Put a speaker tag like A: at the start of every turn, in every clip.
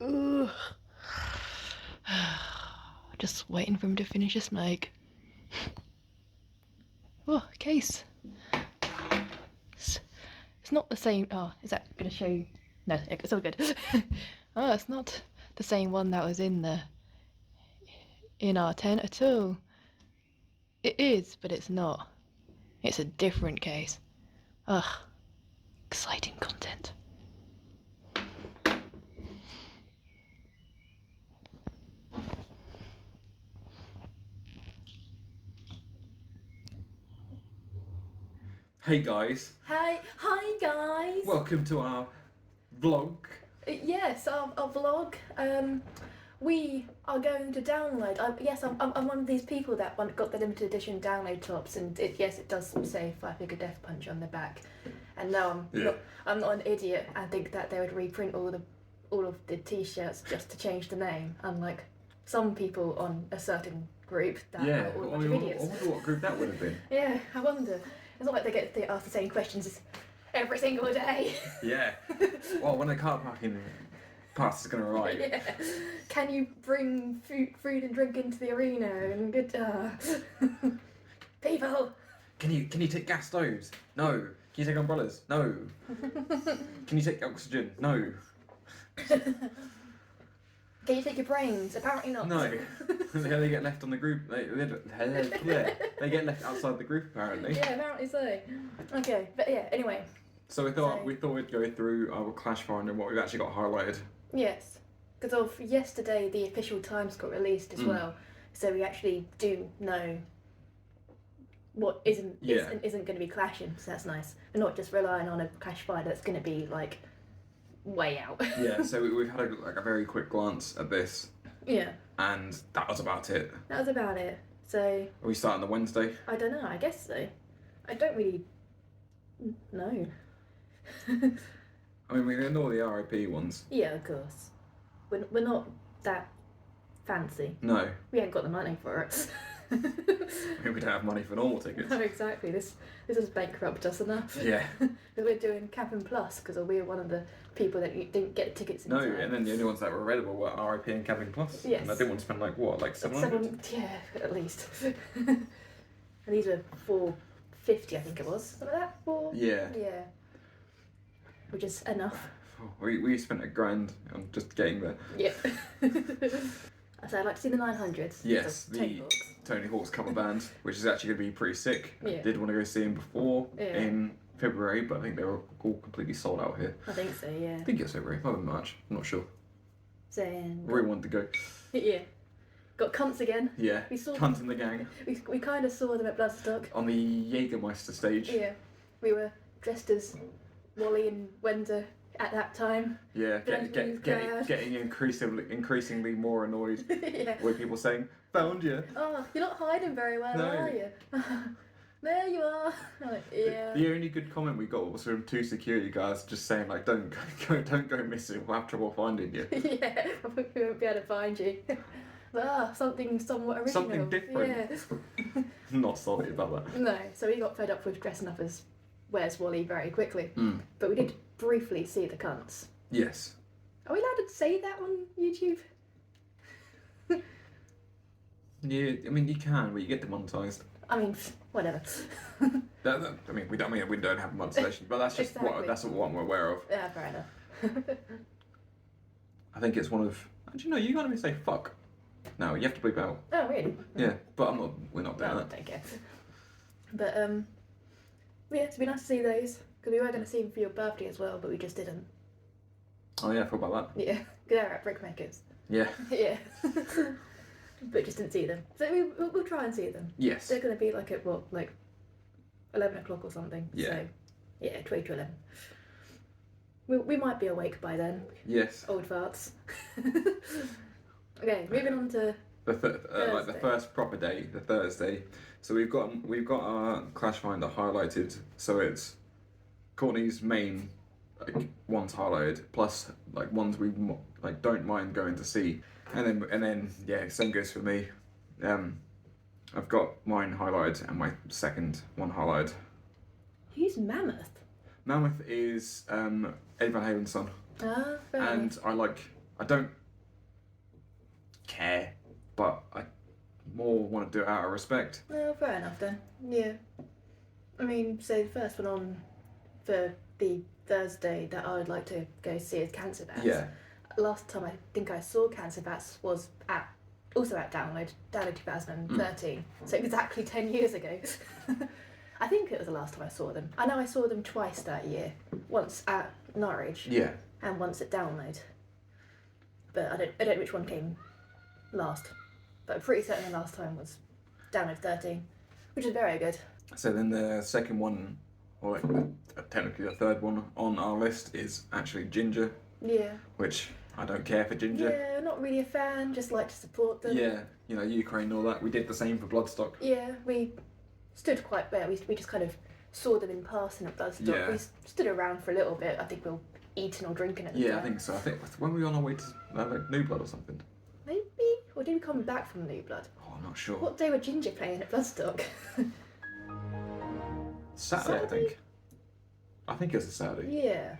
A: Ugh. Just waiting for him to finish his smoke. Oh, case. It's not the same. Oh, is that going to show you? No, it's all good. Oh, it's not the same one that was in our tent at all. It is, but it's not. It's a different case. Ugh, exciting content.
B: Hey guys,
C: Hi guys.
B: welcome to our vlog.
C: Yes, our vlog. We are going to download. I'm one of these people that got the limited edition download tops, and it does say Five Finger Death Punch on the back. And no, I'm not an idiot. I think that they would reprint all of the T-shirts just to change the name, unlike some people on a certain group that are all a bunch of idiots.
B: I wonder what group that would have been.
C: Yeah, I wonder. It's not like they ask the same questions every single day.
B: Yeah. Well, when the car parking pass is going to arrive.
C: Yeah. Can you bring food and drink into the arena? And people.
B: Can you take gas stoves? No. Can you take umbrellas? No. Can you take oxygen? No.
C: Can you take your brains? Apparently not.
B: No. They get left on the group. They get left outside the group apparently.
C: Yeah, apparently so. Okay, but yeah. Anyway.
B: So we thought we'd go through our Clash Finder and what we've actually got highlighted.
C: Yes, because of yesterday the official times got released as well, so we actually do know what isn't going to be clashing. So that's nice. We're not just relying on a Clash Finder that's going to be like way out.
B: Yeah. So we've had a very quick glance at this.
C: Yeah.
B: And that was about it.
C: That was about it. So.
B: Are we starting the Wednesday?
C: I don't know. I guess so. I don't really know.
B: I mean, we can know the RIP ones.
C: Yeah, of course. We're not that fancy.
B: No.
C: We ain't got the money for it.
B: I mean, we don't have money for normal tickets.
C: No, exactly. This has bankrupt us enough.
B: Yeah.
C: We're doing Cabin Plus because we're one of the people that didn't get tickets in
B: No,
C: time.
B: and then the only ones that were available were RIP and Cabin Plus.
C: Yes.
B: And I didn't want to spend like 700?
C: Yeah, at least. And these were $4.50, I think it was. Something like that?
B: Yeah.
C: Yeah. Which is enough.
B: We spent $1,000 on just getting there.
C: Yeah. So I'd like to see the 900s.
B: Yes, the Tony Hawk's cover band, which is actually going to be pretty sick.
C: Yeah.
B: I did want to go see him before in February, but I think they were all completely sold out here.
C: I think so, yeah.
B: I think it's February, might be March, I'm not sure.
C: So,
B: Really wanted to go.
C: Yeah. Got cunts again.
B: Yeah,
C: We saw
B: Cunt in the gang.
C: We kind of saw them at Bloodstock.
B: On the Jägermeister stage.
C: Yeah. We were dressed as Wally and Wender at that time.
B: Yeah, getting increasingly more annoyed
C: Yeah.
B: with people saying, "Found you."
C: Oh, you're not hiding very well,
B: No.
C: are you? There you are. I'm like, yeah.
B: The only good comment we got was from 2 security guards just saying like, "Don't go missing. We'll have trouble finding you."
C: Yeah, we won't be able to find you. Something somewhat original.
B: Something different.
C: Yeah.
B: Not sorry about that.
C: No, so we got fed up with dressing up as Where's Wally very quickly.
B: Mm.
C: But we did briefly see the cunts.
B: Yes.
C: Are we allowed to say that on YouTube?
B: Yeah, I mean you can, but you get demonetized.
C: I mean, whatever.
B: I mean we don't have monetization, but that's just
C: Exactly.
B: that's what I'm aware of.
C: Yeah, fair enough.
B: I think it's one of. Actually, no, you can't even say fuck. No, you have to bleep out.
C: Oh, really?
B: Yeah, but I'm not. We're not doing
C: No,
B: that.
C: don't care. But yeah, it'd be nice to see those because we were going to see them for your birthday as well, but we just didn't.
B: Oh yeah, I forgot about that.
C: Yeah, they're at Brickmakers.
B: Yeah.
C: Yeah. But just didn't see them. So we'll try and see them.
B: Yes.
C: They're going to be like at what, like 11 o'clock or something.
B: Yeah.
C: So yeah, 20 to 11. We might be awake by then.
B: Yes.
C: Old farts. Okay, moving on to
B: Like the first proper day, the Thursday. So we've got our Clash Finder highlighted. So it's Courtney's main ones highlighted, plus like ones we don't mind going to see, and then yeah, same goes for me. I've got mine highlighted and my second one highlighted.
C: who's Mammoth?
B: Mammoth is Eddie Van Halen's son,
C: Ah, fair
B: and
C: enough.
B: I don't care, but I more want to do it out of respect.
C: No, fair enough then. Yeah. I mean, so the first one on for the Thursday that I would like to go see is Cancer Bats.
B: Yeah.
C: Last time I think I saw Cancer Bats was also at Download 2013. So exactly 10 years ago. I think it was the last time I saw them. I know I saw them twice that year. Once at Norwich
B: Yeah.
C: and once at Download. But I don't know which one came last. But I'm pretty certain the last time was Download 13, which is very good.
B: So then the second one, or technically the third one on our list is actually Ginger,
C: Yeah.
B: which I don't care for Ginger.
C: Yeah, not really a fan, just like to support them.
B: Yeah, you know, Ukraine and all that. We did the same for Bloodstock.
C: Yeah, we stood quite well. We just kind of saw them in passing at Bloodstock.
B: Yeah.
C: We stood around for a little bit. I think we were eating or drinking at the
B: Yeah,
C: time.
B: I think so. I think when we were on our way to like New Blood or something.
C: Maybe? Or did we come back from New Blood?
B: Oh, I'm not sure.
C: What day were Ginger playing at Bloodstock?
B: Saturday, I think. I think it was a Saturday.
C: Yeah.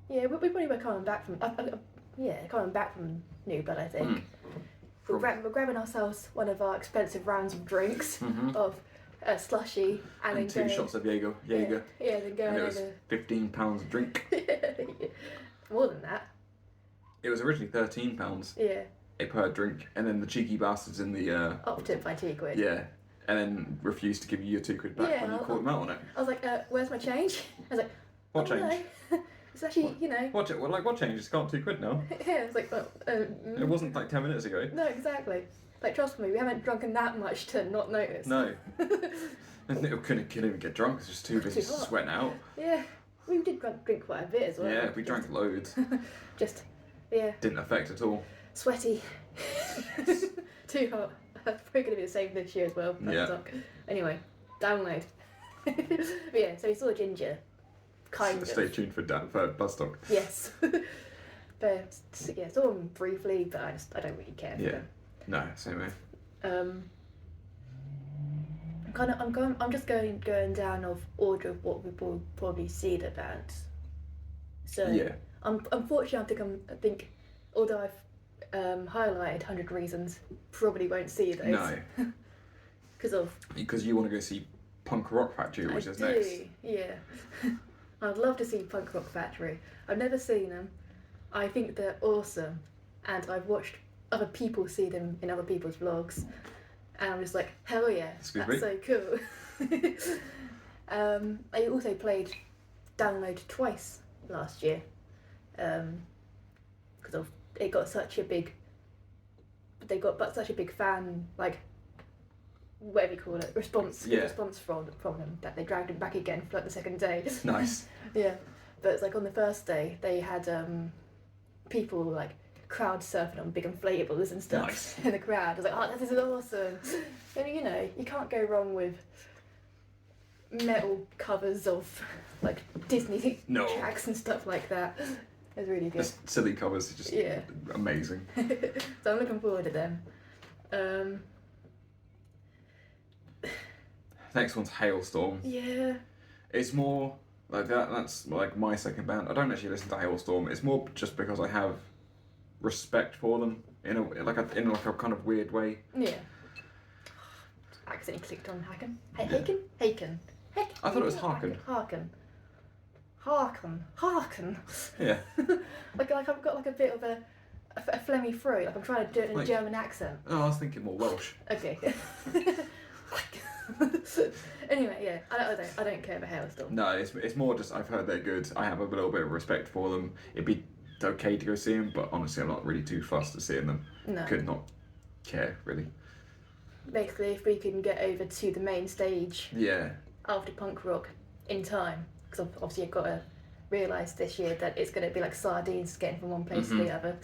C: Yeah, we probably were coming back from... coming back from New Blood, I think. We're grabbing ourselves one of our expensive rounds of drinks, of a slushy, and then
B: 2
C: going...
B: shots of Jaeger.
C: Yeah, then going
B: And it was
C: over...
B: £15 a drink.
C: More than that.
B: It was originally £13
C: Yeah.
B: per drink, and then the cheeky bastards in the
C: Upped it by £2.
B: yeah, and then refused to give you your £2 back
C: Yeah,
B: when you caught them out on it.
C: I was like, where's my change? I was like,
B: What
C: oh,
B: change?
C: no. It's actually, you know...
B: What change? It's gone £2 now.
C: Yeah, it's like, well,
B: It wasn't like 10 minutes ago.
C: No, exactly. Like, trust me, we haven't drunken that much to not notice.
B: No. And it couldn't even get drunk. It's just too busy
C: Too hot.
B: sweating out.
C: Yeah, we did drink quite a bit as well.
B: Yeah, we drank loads.
C: Just, yeah,
B: Didn't affect at all.
C: sweaty. Too hot. That's probably going to be the same this year as well.
B: Yeah.
C: Anyway, Download. But yeah, so we saw Ginger. Kind of.
B: Stay tuned for Bloodstock.
C: Yes. But yeah, saw them briefly, but I don't really care for
B: Yeah.
C: them.
B: No, same way.
C: I'm just going down of order of what we will probably see the band. So
B: Yeah.
C: Unfortunately, I think although I've highlighted 100 Reasons, probably won't see those.
B: No.
C: Because
B: you want to go see Punk Rock Factory, which is next.
C: Yeah. I'd love to see Punk Rock Factory. I've never seen them. I think they're awesome, and I've watched other people see them in other people's vlogs, and I'm just like, hell yeah,
B: Excuse
C: that's
B: me?
C: so cool. I also played Download twice last year, because of it got such a big. They got such a big fan, like, whatever you call it, response from them, that they dragged him back again for like the second day.
B: Nice.
C: Yeah, but it's like on the first day they had people like crowd surfing on big inflatables and stuff
B: Nice.
C: in the crowd. I was like, oh, this is awesome. And you know, you can't go wrong with metal covers of like Disney
B: No.
C: tracks and stuff like that. It's really good.
B: Just silly covers, just
C: Yeah.
B: amazing.
C: So I'm looking forward to them.
B: Next one's Hailstorm.
C: Yeah.
B: It's more like that's like my second band. I don't actually listen to Hailstorm. It's more just because I have respect for them in a kind of weird way.
C: Yeah. Accidentally clicked on Haken. Hey,
B: Yeah.
C: Haken.
B: I thought it was Harken.
C: Harken.
B: Yeah.
C: like I've got like a bit of a phlegmy throat. Like I'm trying to do it in a
B: Like-
C: German accent.
B: Oh, I was thinking more Welsh.
C: Okay. Anyway, yeah, I don't care about Hailstorm.
B: No, it's more just I've heard they're good. I have a little bit of respect for them. It'd be okay to go see them, but honestly, I'm not really too fussed at seeing them.
C: No.
B: Could not care really.
C: Basically, if we can get over to the main stage
B: Yeah.
C: after punk rock in time, because obviously you've got to realise this year that it's going to be like sardines getting from one place to the other,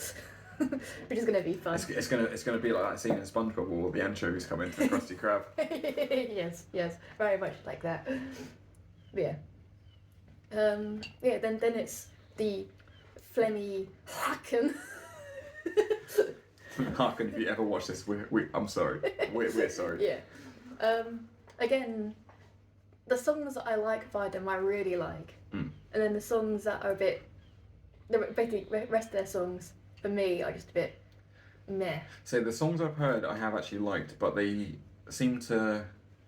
C: which is going to be fun.
B: It's gonna be like that scene in SpongeBob where all the anchovies come into the Krusty Krab.
C: yes, very much like that. Yeah. Then it's the phlegmy Haken.
B: Harken, if you ever watch this, I'm sorry. We're sorry.
C: Yeah. Again, the songs that I like by them, I really like,
B: Mm.
C: and then the songs that are a bit, basically the rest of their songs for me are just a bit meh.
B: So the songs I've heard I have actually liked, but they seem to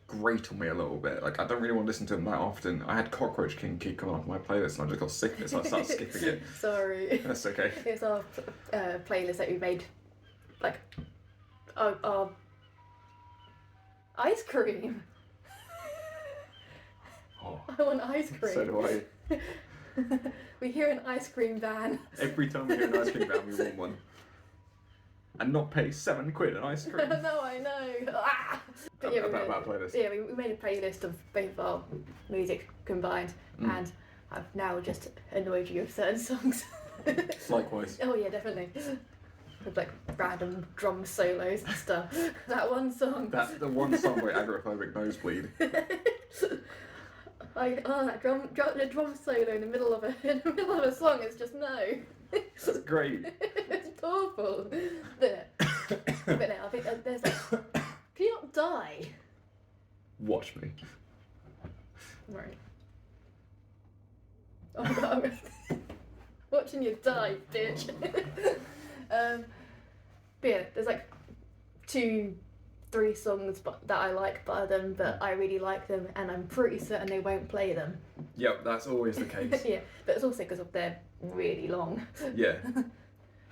B: grate on me a little bit. Like I don't really want to listen to them that often. I had Cockroach King keep coming off my playlist and I just got sick of it, so I started skipping it.
C: Sorry.
B: That's okay.
C: It's our playlist that we made, like, our ice cream.
B: Oh,
C: I want ice cream.
B: so do I.
C: We hear an ice cream van.
B: Every time we hear an ice cream van, we want one. And not pay £7 an ice cream.
C: No, I know. Ah! But yeah,
B: About playlist.
C: Yeah, we made a playlist of both our music combined, and I've now just annoyed you with certain songs.
B: Likewise.
C: Oh yeah, definitely. With like random drum solos and stuff. That one song.
B: That's the one song by Agoraphobic Nosebleed.
C: The drum solo in the middle of a song is just no.
B: That's great.
C: It's awful. But no, I think there's like, can you not die?
B: Watch me.
C: Right. Oh my god. Watching you die, bitch. But yeah, there's like 2-3 songs that I like by them, but I really like them, and I'm pretty certain they won't play them.
B: Yep, that's always the case.
C: Yeah, but it's also because they're really long.
B: Yeah.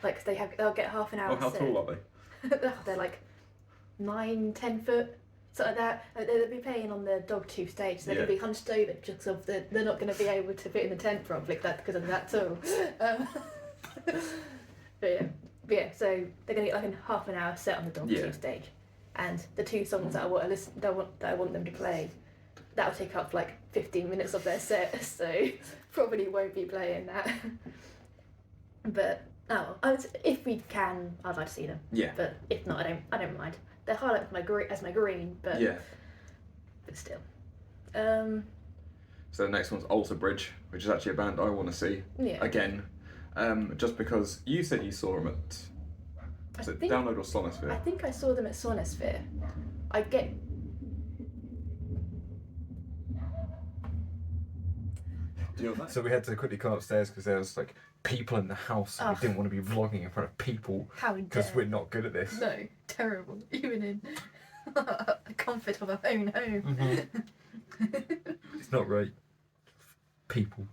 C: Like they'll get half an hour.
B: Oh, how
C: set.
B: tall are they?
C: They're like 9-10 foot, something like that. They'll be playing on the dog tooth stage, so they're going to be hunched over just because they're not going to be able to fit in the tent properly because of that tall. But yeah, so they're going to get like a half an hour set on the dog tooth stage, and the 2 songs that I want to listen, that I want them to play, that'll take up like 15 minutes of their set, so probably won't be playing that. But if we can, I'd like to see them.
B: Yeah.
C: But if not, I don't mind. They're highlighted as my green, but
B: Yeah.
C: But still.
B: So the next one's Alter Bridge, which is actually a band I want to see again. Just because you said you saw them at Download or Sonosphere?
C: I think I saw them at Sonosphere. I get.
B: Do you know that? So we had to quickly come upstairs because there was like people in the house and we didn't want to be vlogging in front of people because we're not good at this.
C: No, terrible. Even in the comfort of our own home.
B: It's not right. People.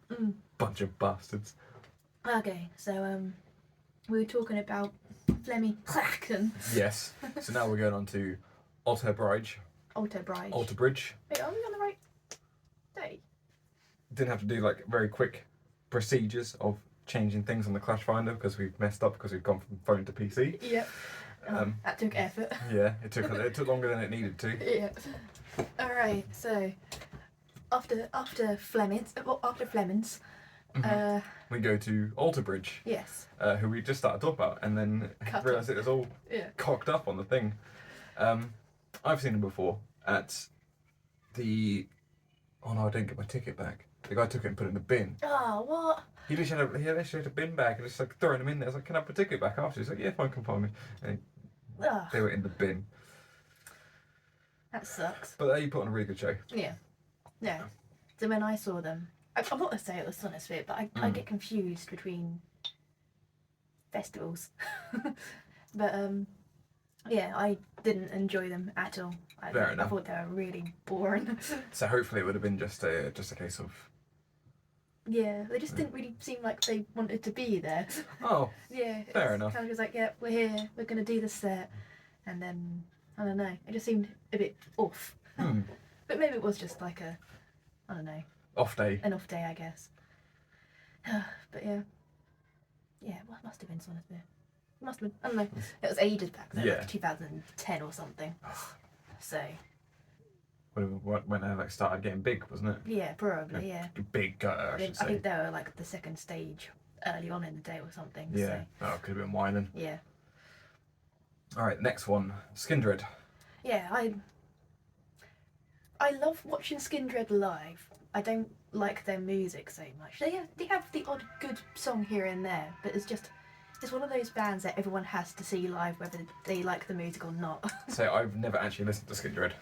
B: Bunch of bastards.
C: Okay, so we were talking about Flemmy Clacken.
B: Yes. So now we're going on to Alter Bridge.
C: Alter Bridge.
B: Alter Bridge.
C: Wait, are we on the right day?
B: Didn't have to do like very quick procedures of changing things on the Clash Finder because we've messed up because we've gone from phone to PC.
C: Yep. That took effort.
B: Yeah, it took longer than it needed to.
C: Yeah. All right. So after Flemings,
B: we go to Alter Bridge.
C: Yes.
B: Who we just started talking about, and then realised it was all cocked up on the thing. I've seen him before at the. Oh no, I didn't get my ticket back. The guy took it and put it in the bin.
C: Oh, what?
B: He literally had a bin bag and just like throwing them in there. I was like, "Can I have a ticket back after?" He's like, "Yeah, fine, come find me." And they were in the bin.
C: That sucks.
B: But you put on a really good show.
C: Yeah. Yeah. So when I saw them, I'm not going to say it was Sonosphere, but I get confused between festivals. But yeah, I didn't enjoy them at all. I thought they were really boring.
B: So hopefully it would have been just a case of.
C: Yeah, they just didn't really seem like they wanted to be there.
B: Oh.
C: Yeah.
B: Fair enough.
C: Kind of just like, yeah, we're here, we're going to do the set, and then I don't know, it just seemed a bit off. But maybe it was just like an off day, I guess. But yeah, well, it must have been Sonosphere. It must have been. I don't know. It was ages back then, like 2010 or something. So.
B: When they like started getting big, wasn't it?
C: Yeah, probably. Yeah.
B: Big gutter, I should say.
C: I think they were like the second stage early on in the day or something.
B: Yeah.
C: So.
B: Oh, could have been whining.
C: Yeah.
B: All right, next one, Skindred.
C: Yeah, I love watching Skindred live. I don't like their music so much. They have the odd good song here and there, but it's one of those bands that everyone has to see live whether they like the music or not.
B: So I've never actually listened to Skindred.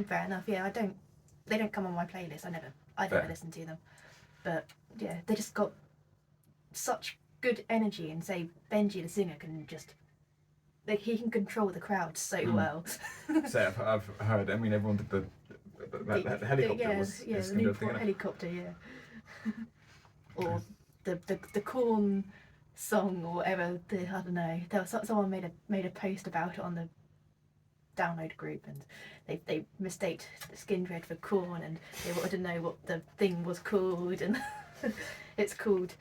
C: Fair enough. Yeah, I don't they don't come on my playlist. I never
B: Fair.
C: listen to them. But yeah, they just got such good energy, and say Benji the singer can just he can control the crowd so well.
B: So I've heard. I mean, everyone did the helicopter was
C: the
B: is
C: new
B: good thing, innit?
C: helicopter, yeah. Or the corn song or whatever. I don't know. There was someone made a post about it on the download group, and they mistaked Skindred for corn, and they wanted to know what the thing was called, and it's called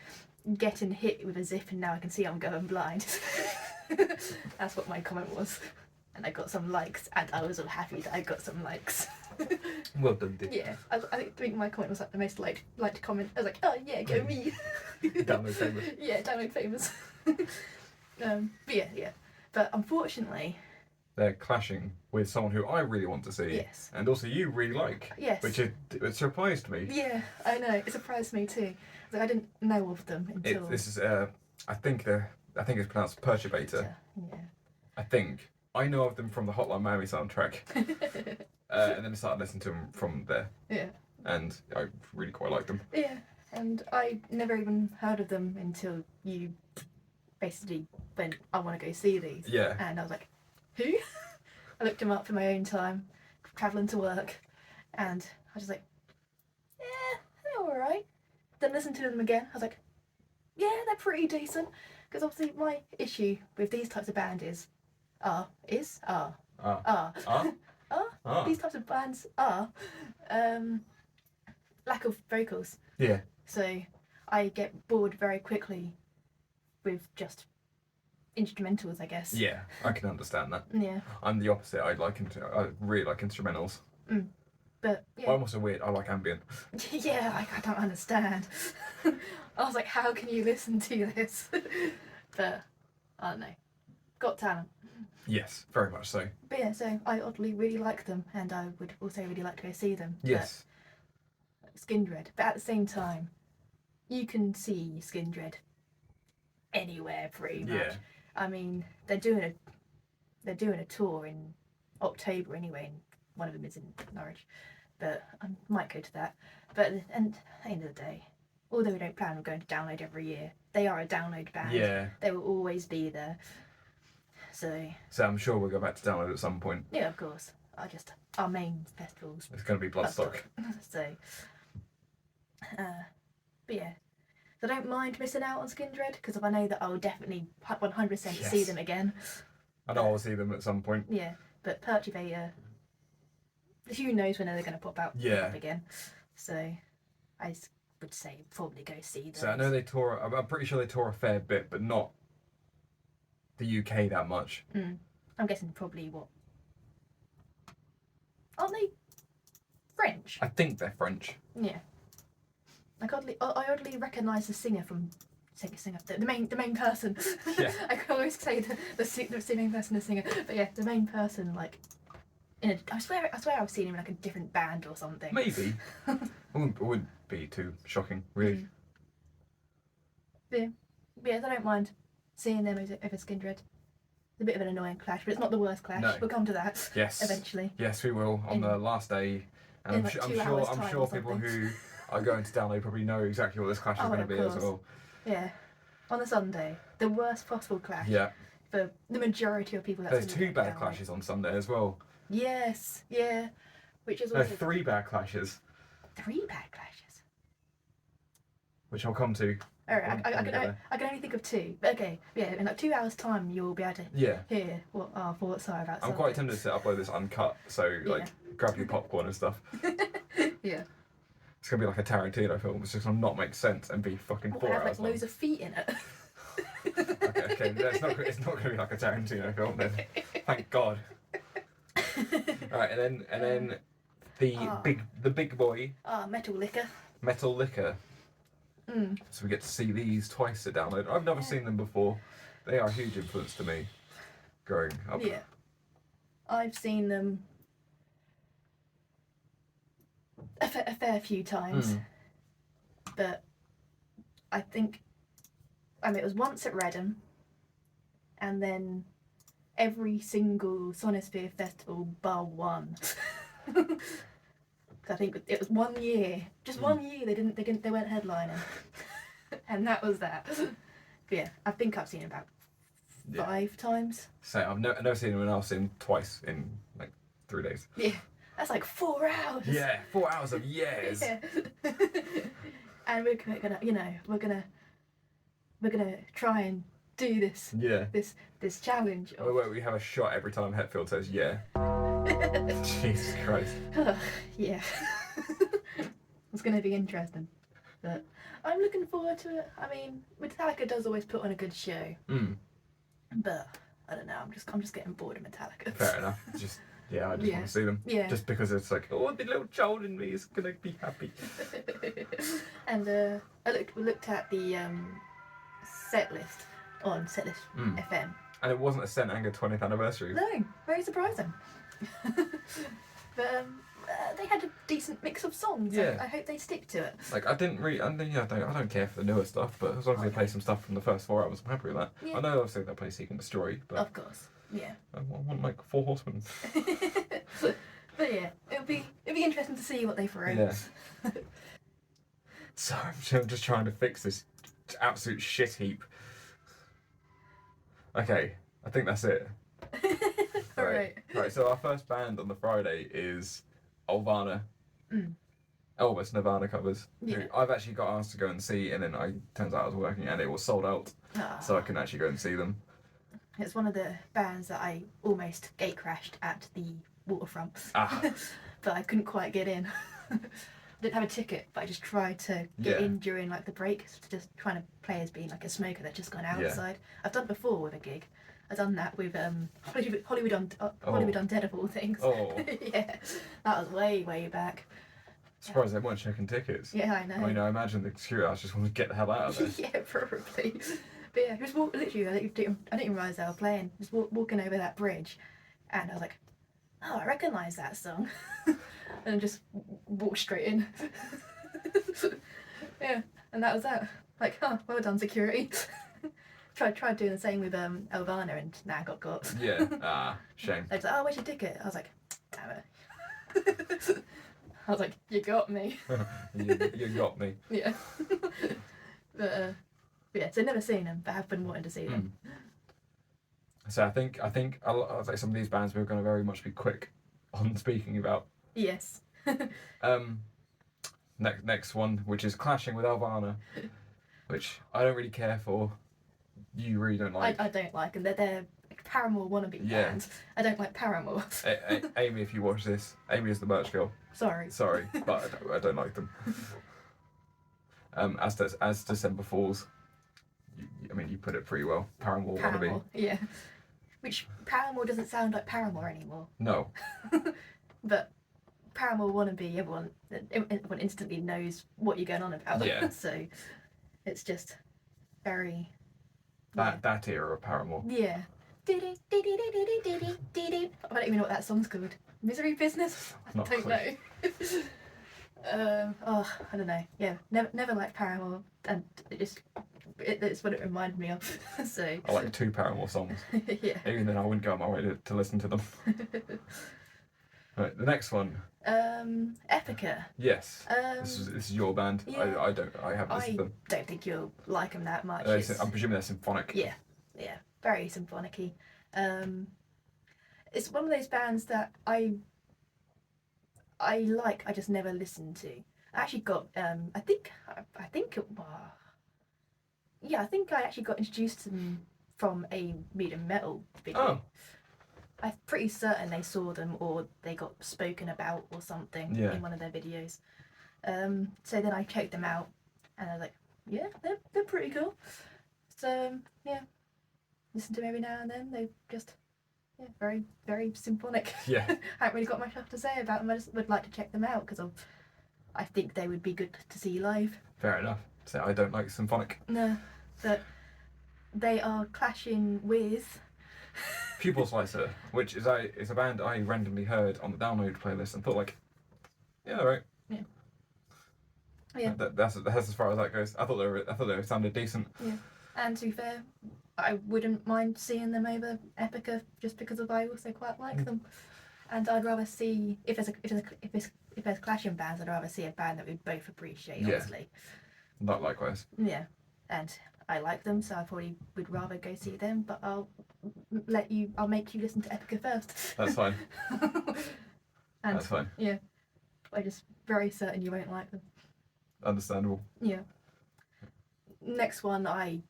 C: Getting Hit with a Zip and Now I Can See I'm Going Blind. That's what my comment was, and I got some likes, and I was all happy that I got some likes.
B: Well done, dude.
C: Yeah, I think my comment was like the most liked comment. I was like, oh yeah, go me.
B: Download famous.
C: Yeah, download famous. But yeah. But unfortunately,
B: They're clashing with someone who I really want to see,
C: yes.
B: and also you really like,
C: Yes.
B: which it surprised me.
C: Yeah, I know. It surprised me too. Like, I didn't know of them until.
B: This is I think it's pronounced Perturbator.
C: Yeah.
B: I think I know of them from the Hotline Miami soundtrack, and then I started listening to them from there,
C: Yeah.
B: and I really quite liked them.
C: Yeah, and I never even heard of them until you basically went, I want to go see these.
B: Yeah.
C: And I was like, who? I looked them up in my own time, travelling to work, and I was just like, yeah, they're alright. Then listened to them again, I was like, yeah, they're pretty decent. Because obviously my issue with these types of bands is these types of bands are lack of vocals.
B: Yeah.
C: So I get bored very quickly with just instrumentals, I guess.
B: Yeah, I can understand that.
C: Yeah.
B: I'm the opposite. I really like instrumentals.
C: But
B: But
C: yeah.
B: I'm also weird. I like ambient.
C: Yeah, I don't understand. I was like, how can you listen to this? But I don't know. Got talent.
B: Yes, very much so.
C: But yeah, so I oddly really like them, and I would also really like to go see them.
B: Yes.
C: But Skindred. But at the same time, you can see Skindred anywhere pretty much.
B: Yeah.
C: I mean, they're doing a tour in October anyway, and one of them is in Norwich. But I might go to that. But at the end of the day, although we don't plan on going to download every year, they are a download band.
B: Yeah.
C: They will always be there. So
B: I'm sure we'll go back to download at some point.
C: yeah, of course. Our main festivals.
B: It's going to be Bloodstock.
C: So, but yeah. So I don't mind missing out on Skindred, because I know that I will definitely 100% see
B: Yes.
C: them again.
B: I know I'll see them at some point.
C: Yeah, but Perturbator, who knows when they're going to pop up again. So I would say probably go see them.
B: So I know they tour. I'm pretty sure they tour a fair bit, but not the UK that much.
C: I'm guessing probably what? Aren't they French?
B: I think they're French.
C: Yeah. I oddly recognise the singer from the main person.
B: Yeah.
C: I can always say the main person, the singer, but yeah, the main person, like, I swear I've seen him in like a different band or something.
B: Maybe. it wouldn't be too shocking, really.
C: Yeah, I don't mind seeing them over Skindred. It's a bit of an annoying clash, but it's not the worst clash.
B: No.
C: We'll come to that.
B: Yes.
C: Eventually.
B: Yes, we will on the last day. And
C: in like 2 hours
B: I'm
C: time
B: sure
C: or
B: people
C: something.
B: who are going to download probably know exactly what this clash is
C: Oh,
B: going to
C: of
B: be as
C: course.
B: well.
C: Yeah. On the Sunday, the worst possible clash.
B: Yeah.
C: For the majority of people.
B: There's 2 bad clashes on Sunday as well.
C: Yes. Yeah. Which is
B: No,
C: also
B: 3 bad clashes,
C: 3 bad clashes.
B: which I'll come to.
C: Alright,
B: when we get there.
C: I can only think of 2. But okay, yeah, in like 2 hours' time, you'll be able to
B: Yeah.
C: hear what our thoughts are about.
B: I'm quite tempted to upload this uncut, so like grab your popcorn and stuff.
C: Yeah.
B: It's gonna be like a Tarantino film. It's just gonna not make sense and be fucking 4
C: We'll have
B: hours
C: like loads
B: long.
C: of feet in it.
B: Okay. It's not gonna be like a Tarantino film then. Thank God. Alright, and then the big boy,
C: Metal Liquor.
B: Metal Liquor. So we get to see these twice at download. I've never seen them before. They are a huge influence to me growing up.
C: Yeah. I've seen them a fair few times. But I think, it was once at Readham, and then every single Sonosphere festival bar one. 'Cause I think it was 1 year, just 1 year they weren't headlining, and that was that. But yeah, I think I've seen it about 5 times.
B: So I've never seen him, and I've seen him twice in like 3 days.
C: Yeah, that's like 4 hours.
B: Yeah, 4 hours of years.
C: Yeah. And we're gonna, you know, we're gonna try and do this.
B: Yeah.
C: This challenge.
B: Where we have a shot every time Hetfield says yeah. Jesus Christ.
C: Yeah. It's gonna be interesting, but I'm looking forward to it. I mean, Metallica does always put on a good show, but I don't know. I'm just getting bored of Metallica.
B: Fair enough. I just want to see them.
C: Yeah.
B: Just because it's like, oh, the little child in me is gonna be happy.
C: And we looked at the set list on Setlist FM.
B: And it wasn't a Scent Anger 20th anniversary.
C: No, very surprising. But they had a decent mix of songs.
B: Yeah.
C: I hope they stick to it.
B: Like I don't care for the newer stuff, but as long as they play some stuff from the first 4 hours, I'm happy with that.
C: Yeah.
B: I know obviously they play Seek and Destroy, but
C: Of course, yeah.
B: I want like 4 Horsemen.
C: But yeah, it'll be interesting to see what they throw.
B: Yeah. So I'm just trying to fix this absolute shit heap. Okay, I think that's it.
C: Alright.
B: Right, so our first band on the Friday is Nirvana. Elvis Nirvana covers. Who
C: Yeah.
B: I've actually got asked to go and see, and then turns out I was working and it was sold out, so I couldn't actually go and see them.
C: It's one of the bands that I almost gate crashed at the waterfront. But I couldn't quite get in. Didn't have a ticket, but I just tried to get in during like the break, just trying to play as being like a smoker that's just gone outside. I've done it before with a gig. I've done that with Hollywood Undead of all things.
B: Oh.
C: Yeah, that was way back.
B: Surprised they weren't checking tickets.
C: Yeah, I know.
B: I mean, I imagine the security guards just want to get the hell out of there.
C: Yeah, probably. But yeah, just literally, I didn't even realise they were playing. Just walking over that bridge, and I was like, oh, I recognise that song. And just walked straight in. Yeah, and that was that. Like, oh, well done, security. tried doing the same with Elvana, and I got.
B: Yeah, shame.
C: They was like, oh, where's your ticket? I was like, damn it. I was like, you got me.
B: you got me.
C: Yeah. But yeah, so never seen them, but have been wanting to see them.
B: So I think like some of these bands we're going to very much be quick on speaking about.
C: Yes.
B: Next one, which is clashing with Elvana, which I don't really care for. You really don't like.
C: I don't like them. They're Paramore wannabe bands. I don't like Paramore.
B: Amy, if you watch this, Amy is the merch girl.
C: Sorry,
B: but I don't like them. As December Falls, you put it pretty well. Paramore wannabe.
C: Yeah. Which Paramore doesn't sound like Paramore anymore.
B: No.
C: But Paramore wannabe, everyone instantly knows what you're going on about.
B: Yeah.
C: So it's just very.
B: That era of Paramore.
C: Yeah. I don't even know what that song's called. Misery Business? I don't know. I don't know. Yeah, never liked Paramore, and it's what it reminded me of. So
B: I like 2 Paramore songs.
C: Yeah.
B: Even then, I wouldn't go on my way to listen to them. Right, the next one.
C: Epica.
B: Yes. This is your band.
C: Yeah.
B: I haven't listened to them.
C: I don't think you'll like them that much.
B: I'm presuming they're symphonic.
C: Yeah, very symphonic-y. It's one of those bands that I like. I just never listened to. I actually got. I think I actually got introduced to them from a medium metal video.
B: Oh.
C: I'm pretty certain they saw them or they got spoken about or something in one of their videos. So then I checked them out and I was like, yeah, they're pretty cool. So yeah, listen to them every now and then. They're just very, very symphonic.
B: Yeah.
C: I haven't really got much else to say about them. I just would like to check them out because I think they would be good to see live.
B: Fair enough. So I don't like symphonic.
C: No, but they are clashing with
B: Pupil Slicer, which is a band I randomly heard on the download playlist and thought like, yeah, all right.
C: Yeah.
B: That's as far as that goes. I thought they sounded decent.
C: Yeah. And to be fair, I wouldn't mind seeing them over Epica just because I also quite like them. And I'd rather see if there's if there's clashing bands, I'd rather see a band that we both appreciate,
B: Yeah.
C: honestly.
B: Not likewise.
C: Yeah. And I like them, so I probably would rather go see them, but I'll make you listen to Epica first.
B: That's fine.
C: And
B: That's fine.
C: yeah, I'm just very certain you won't like them.
B: Understandable.
C: Yeah. Next one I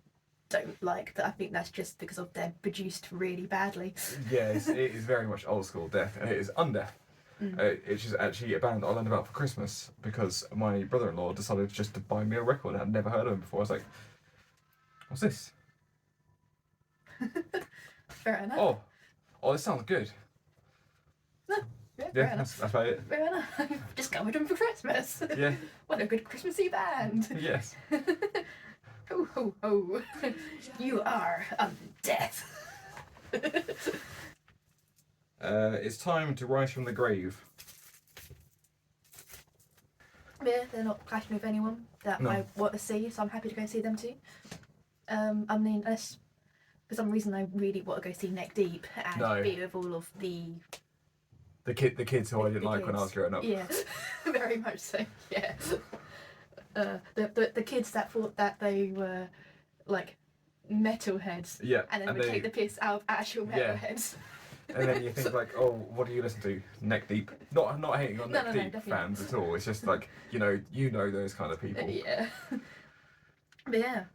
C: don't like, but I think that's just because of they're produced really badly.
B: Yes, it is very much old school death, and it is undeath. It's just actually a band I learned about for Christmas because my brother-in-law decided just to buy me a record. I'd never heard of him before. I was like, "What's this?"
C: Fair enough.
B: Oh, this sounds good.
C: Fair
B: Yeah,
C: enough.
B: that's about it.
C: Fair enough. Discovered them for Christmas.
B: Yeah.
C: What a good Christmassy band.
B: Yes.
C: Ho ho ho. You are undeath.
B: It's time to rise from the grave.
C: Yeah, they're not clashing with anyone that
B: No.
C: I want to see, so I'm happy to go see them too. I mean, unless for some reason I really want to go see Neck Deep and
B: No.
C: be with all of the
B: The kids who I didn't
C: the
B: like when I was
C: kids.
B: growing up.
C: Yeah, very much so. Yeah, the kids that thought that they were like metalheads,
B: Yeah.
C: and then would take the piss out of actual
B: Yeah.
C: metalheads.
B: And then you think like, oh, what do you listen to? Neck Deep. Not hating on
C: No,
B: Neck
C: no,
B: Deep
C: definitely.
B: fans at all. It's just like you know those kind of people.
C: Yeah. But yeah,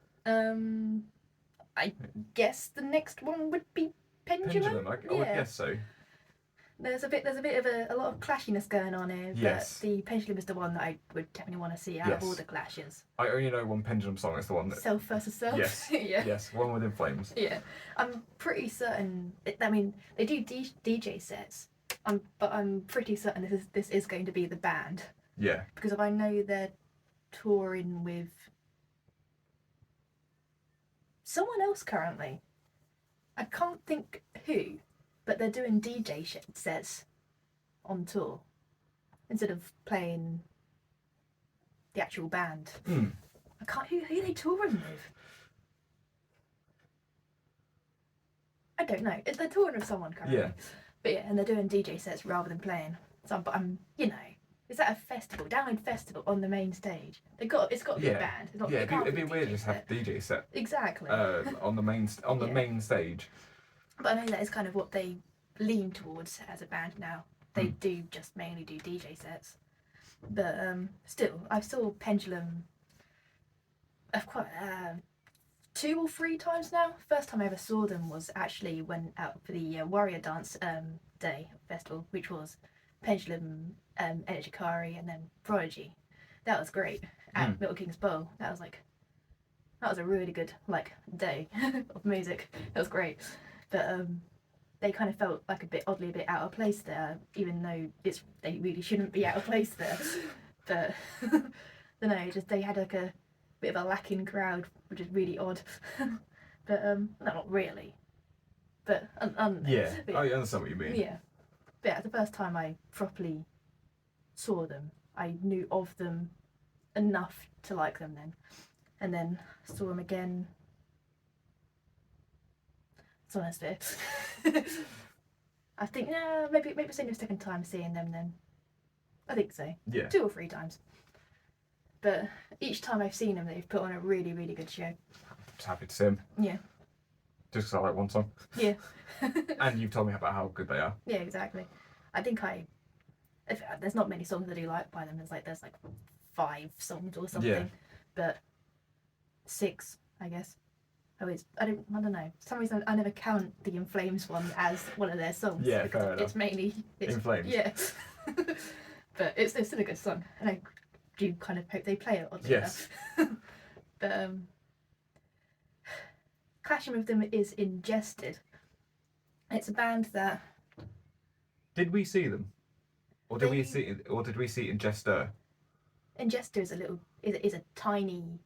C: I guess the next one would be Pendulum.
B: I would guess so.
C: There's a bit of a lot of clashiness going on here,
B: Yes.
C: but the Pendulum is the one that I would definitely want to see out of all
B: Yes.
C: the clashes.
B: I only know one Pendulum song. It's the one that.
C: Self versus self.
B: Yes.
C: Yeah.
B: Yes. One with In Flames.
C: Yeah, I'm pretty certain. I mean, they do DJ sets. But I'm pretty certain this is going to be the band
B: Yeah.
C: because I know they're touring with someone else currently. I can't think who, but they're doing DJ sets on tour instead of playing the actual band.
B: Hmm.
C: I can't. Who are they touring with? I don't know. They're touring with someone currently.
B: Yeah.
C: But yeah, and they're doing DJ sets rather than playing. So, but I'm, is that a festival, download festival on the main stage? It's got to be a band. It's not,
B: Yeah.
C: it can't
B: It'd be
C: a
B: weird
C: DJ
B: just have
C: set.
B: DJ set
C: Exactly.
B: on the main
C: Yeah.
B: main stage.
C: But I know that is kind of what they lean towards as a band now. They do just mainly do DJ sets. But still, I saw Pendulum quite 2 or 3 times now. First time I ever saw them was actually when out for the Warrior Dance Day festival, which was Pendulum, Energicari, and then Prodigy. That was great at Milton Keynes Bowl. That was a really good day of music. It was great, but they kind of felt like oddly a bit out of place there, even though they really shouldn't be out of place there. But I don't know, just they had like a bit of a lacking crowd, which is really odd. But no, not really. But
B: Yeah.
C: but
B: I understand what you mean.
C: yeah. But yeah, the first time I properly saw them, I knew of them enough to like them then. And then saw them again. It's honest bit. I think maybe it's only the second time seeing them then. I think so.
B: Yeah.
C: 2 or 3 times. But each time I've seen them, they've put on a really, really good show.
B: Just happy to see him.
C: Yeah.
B: Just because I like one song.
C: Yeah.
B: And you've told me about how good they are.
C: Yeah, exactly. I think there's not many songs I do like by them. There's like 5 songs or something.
B: Yeah.
C: But 6, I guess. I don't know. For some reason I never count the In Flames one as one of their songs.
B: Yeah,
C: because
B: fair
C: it's mainly
B: In Flames.
C: Yeah. But it's still a good song. And I do kind of hope they play it oddly
B: Yes.
C: enough. But clashing with them is Ingested. It's a band that
B: Did we see them? Or did
C: They-
B: we see Ingester?
C: Ingester is a tiny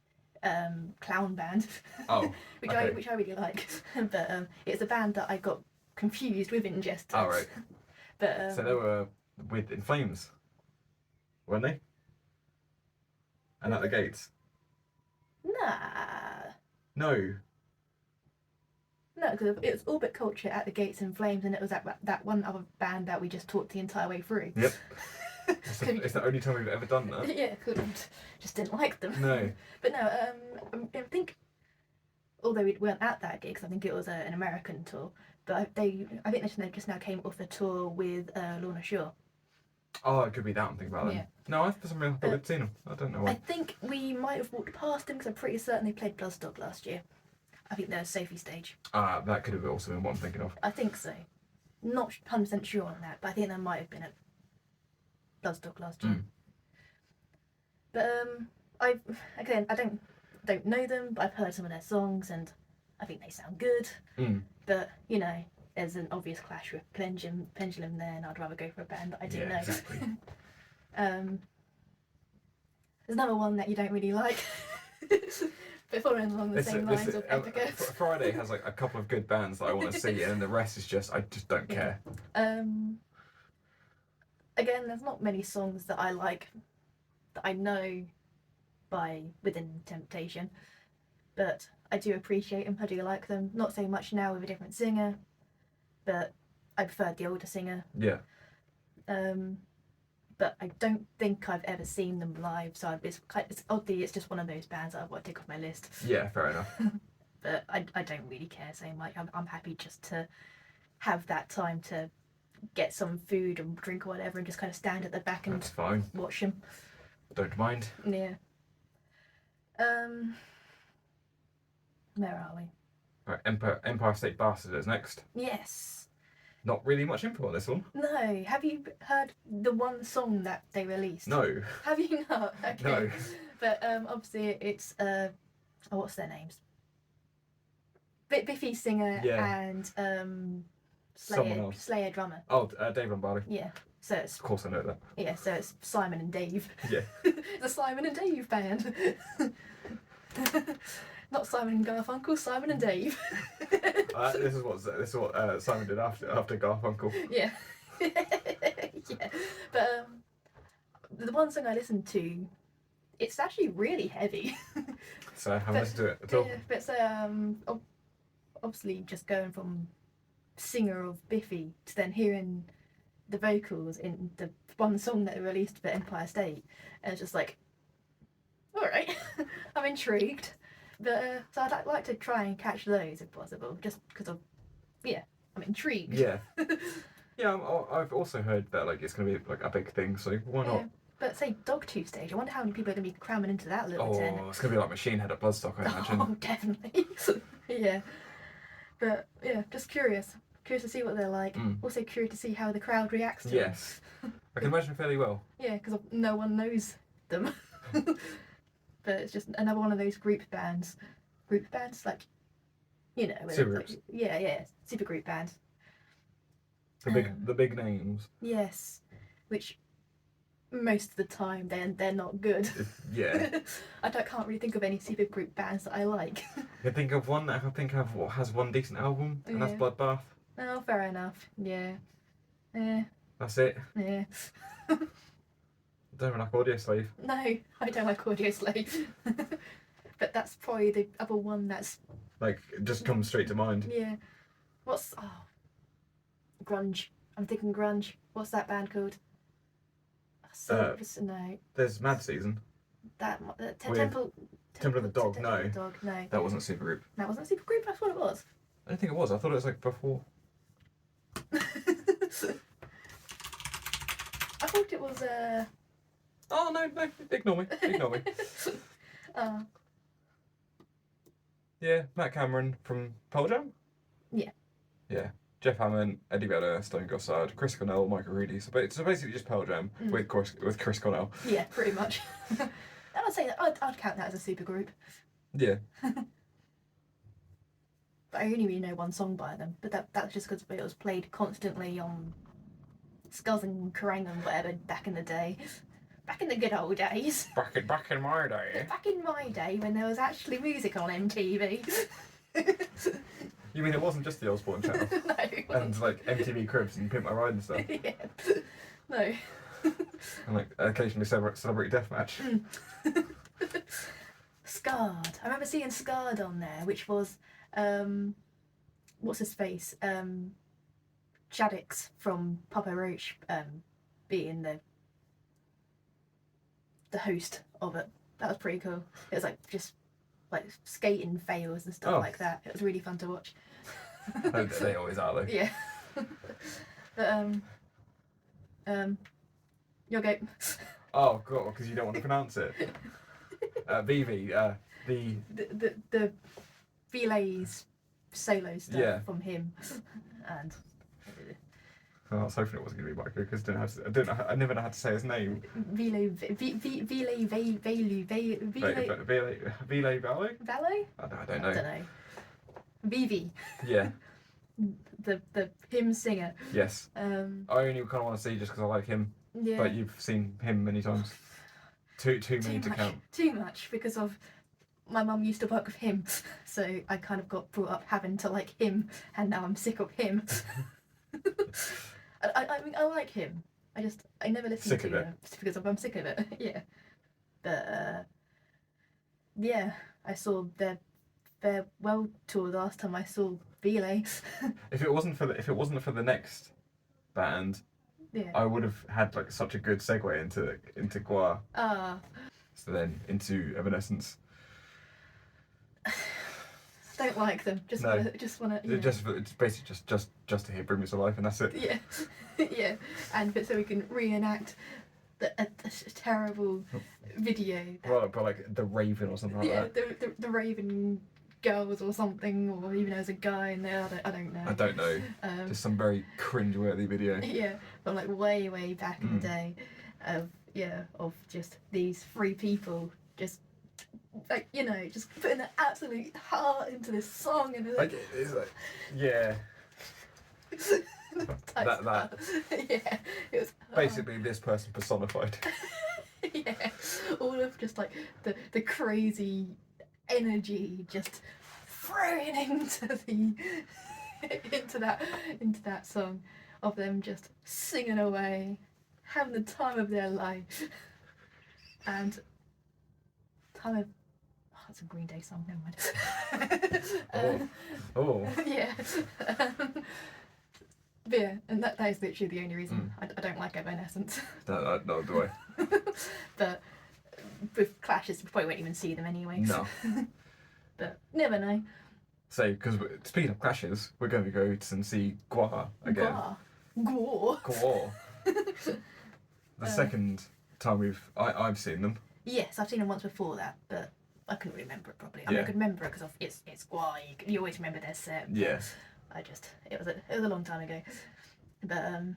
C: clown band.
B: Oh.
C: which
B: okay.
C: I really like. But it's a band that I got confused with Ingester.
B: Oh, right.
C: But
B: So they were with In Flames, weren't they? And at the gates?
C: nah.
B: No.
C: No, because it was Orbit Culture at the Gates in Flames, and it was that one other band that we just talked the entire way through.
B: Yep. It's the only time we've ever done that.
C: Yeah, couldn't. Just didn't like them.
B: No.
C: But no, I think, although we weren't at that gig, 'cause I think it was an American tour, but I think they just now came off a tour with Lorna Shore.
B: Oh, it could be that I'm thinking about them.
C: Yeah.
B: No, I for some reason thought we'd seen them. I don't know
C: I
B: why.
C: think we might have walked past them because I'm pretty certain they played Bloodstock last year. I think they're a Sophie stage.
B: That could have also been what I'm thinking of.
C: I think so. Not 100% sure on that, but I think they might have been at Bloodstock last year. But I don't know them, but I've heard some of their songs and I think they sound good. But you know, there's an obvious clash with Pendulum there, and I'd rather go for a band that I do know.
B: Exactly.
C: There's another one that you don't really like. But following along the same lines of Epica.
B: Friday has like a couple of good bands that I want to see, and then the rest is just I just don't care.
C: Again, there's not many songs that I like that I know by Within Temptation, but I do appreciate them. I do like them. Not so much now with a different singer, but I preferred the older singer.
B: Yeah.
C: But I don't think I've ever seen them live, so it's just one of those bands that I've got to tick off my list.
B: Yeah, fair enough.
C: But I don't really care so much. I'm happy just to have that time to get some food and drink or whatever and just kind of stand at the back and
B: That's fine.
C: watch them.
B: Don't mind.
C: Yeah. Where are we?
B: Right, Empire State Bastard is next.
C: Yes.
B: Not really much info on this one.
C: No. Have you heard the one song that they released?
B: No.
C: Have you not? Okay.
B: No.
C: But obviously it's what's their names? Biffy singer and
B: Someone else.
C: Slayer drummer.
B: Oh, Dave Lombardi.
C: Yeah. So it's
B: Of course I know that.
C: yeah. So it's Simon and Dave.
B: Yeah.
C: The Simon and Dave band. Not Simon and Garfunkel, Simon and Dave.
B: This is what Simon did after Garfunkel.
C: Yeah. Yeah. But the one song I listened to, it's actually really heavy.
B: So I haven't listened to it at all.
C: Yeah, but so obviously just going from singer of Biffy to then hearing the vocals in the one song that they released for Empire State, and it's just like, all right, I'm intrigued. But so I'd like to try and catch those if possible, just because I'm intrigued.
B: Yeah. Yeah, I've also heard that like it's gonna be like a big thing, so why not?
C: Yeah. But say Dogtooth stage, I wonder how many people are going to be cramming into that little tent.
B: Oh, it's gonna be like Machine Head at Bloodstock, I imagine.
C: Oh, definitely. Yeah. But yeah, just curious to see what they're like. Also curious to see how the crowd reacts to them.
B: Yes. I can imagine fairly well.
C: Yeah, because no one knows them. But it's just another one of those group bands, like, you know,
B: Super groups.
C: Yeah, super group bands.
B: The big names.
C: Yes, which most of the time they're not good.
B: Yeah.
C: Can't really think of any super group bands that I like.
B: I can think of one that I can think of what has one decent album, and that's Bloodbath.
C: Oh, fair enough. Yeah. Yeah.
B: That's it.
C: Yeah.
B: I don't like Audio Slave.
C: No, I don't like Audio Slave. But that's probably the other one that's
B: Like, it just comes straight to mind.
C: yeah. Grunge. I'm thinking grunge. What's that band called? No.
B: There's Mad Season.
C: That
B: With
C: Temple
B: of the Dog,
C: Temple
B: no.
C: of the Dog, no.
B: That wasn't a supergroup.
C: That wasn't a supergroup. That's what it was.
B: I don't think it was. I thought it was like before.
C: I thought it was
B: Oh no, ignore me. Yeah, Matt Cameron from Pearl Jam?
C: Yeah.
B: Yeah. Jeff Hammond, Eddie Vedder, Stone Gossard, Chris Cornell, Michael Reedy. So basically just Pearl Jam with Chris Cornell.
C: Yeah, pretty much. I would say that I'd count that as a supergroup.
B: Yeah.
C: But I only really know one song by them. But that's just because it was played constantly on Skulls and Kerrang and whatever back in the day. Back in the good old days.
B: Back in my day.
C: Back in my day when there was actually music on MTV.
B: You mean it wasn't just the Osborne channel?
C: No.
B: And like MTV Cribs and Pimp My Ride and stuff?
C: Yeah. No.
B: And like occasionally Celebrity Deathmatch.
C: Scarred. I remember seeing Scarred on there, which was what's his face? Shaddix from Papa Roach being the the host of it. That was pretty cool. It was like just like skating fails and stuff
B: Oh.
C: like that. It was really fun to watch.
B: They always are though.
C: Yeah. But your go.
B: Oh god, because you don't want to pronounce it. Vivi,
C: The relays solo stuff
B: Yeah.
C: from him, and
B: I was hoping it wasn't going to be Michael because I never know how to say his name.
C: Vile Velu
B: Vile Valley?
C: Valo?
B: I don't
C: I
B: know.
C: don't know. Vivi,
B: Yeah.
C: the hymn singer.
B: Yes.
C: Um,
B: I only kind of want to see just because I like him.
C: yeah.
B: But you've seen him many times. Too many to count.
C: Too much because of my mum used to work with him, so I kind of got brought up having to like him, and now I'm sick of him. I mean I like him. I never listen
B: Sick
C: to
B: of it.
C: him because I'm sick of it. Yeah. But yeah, I saw their farewell tour last time I saw Vile.
B: If it wasn't for the next band,
C: Yeah.
B: I would have had like such a good segue into Gua. So then into Evanescence.
C: Don't like them. Just
B: No.
C: wanna. You know.
B: It's basically just to hear Bring Me to Life and that's it.
C: Yeah, yeah, and but so we can reenact a terrible video.
B: Well, but like the Raven or something like
C: Yeah,
B: that.
C: the Raven girls or something, or even as a guy in there. I don't know.
B: I don't know. Just some very cringe-worthy video.
C: Yeah, from like way back in the day, of just these three people just. Like just putting their absolute heart into this song and
B: Like it's like, yeah. that.
C: Yeah, it was
B: Basically, this person personified.
C: yeah, all of just like the crazy energy just thrown into that song of them just singing away, having the time of their life, and time of that's a Green Day song. Never mind.
B: Oh.
C: Yeah. But yeah, and that is literally the only reason I don't like Evanescence.
B: No, do I?
C: But with Clashes, we probably won't even see them anyway.
B: No.
C: But never know.
B: So, because speaking of Clashes, we're going to go and see Gua again.
C: Gua.
B: The second time I've seen them.
C: Yes, I've seen them once before that, but I couldn't remember it properly. I mean,
B: Yeah.
C: I could remember it because it's Gua. You always remember their set.
B: Yeah.
C: It was a long time ago, but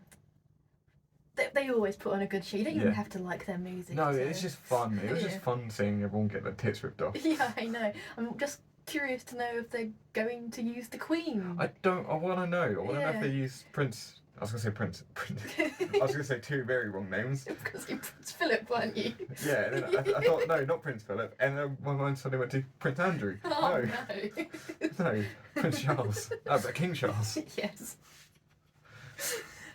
C: they always put on a good show. You don't even have to like their music.
B: No,
C: so.
B: it's just fun. It was just fun seeing everyone get their tits ripped off.
C: Yeah, I know. I'm just curious to know if they're going to use the Queen.
B: I want to know. I want to know if
C: Yeah.
B: they use Prince. I was going to say Prince. I was going to say two very wrong names.
C: Because you're Prince Philip, weren't you?
B: Yeah, and then I thought, no, not Prince Philip. And then my mind suddenly went to Prince Andrew.
C: Oh no.
B: No, Prince Charles. Oh, but King Charles.
C: Yes.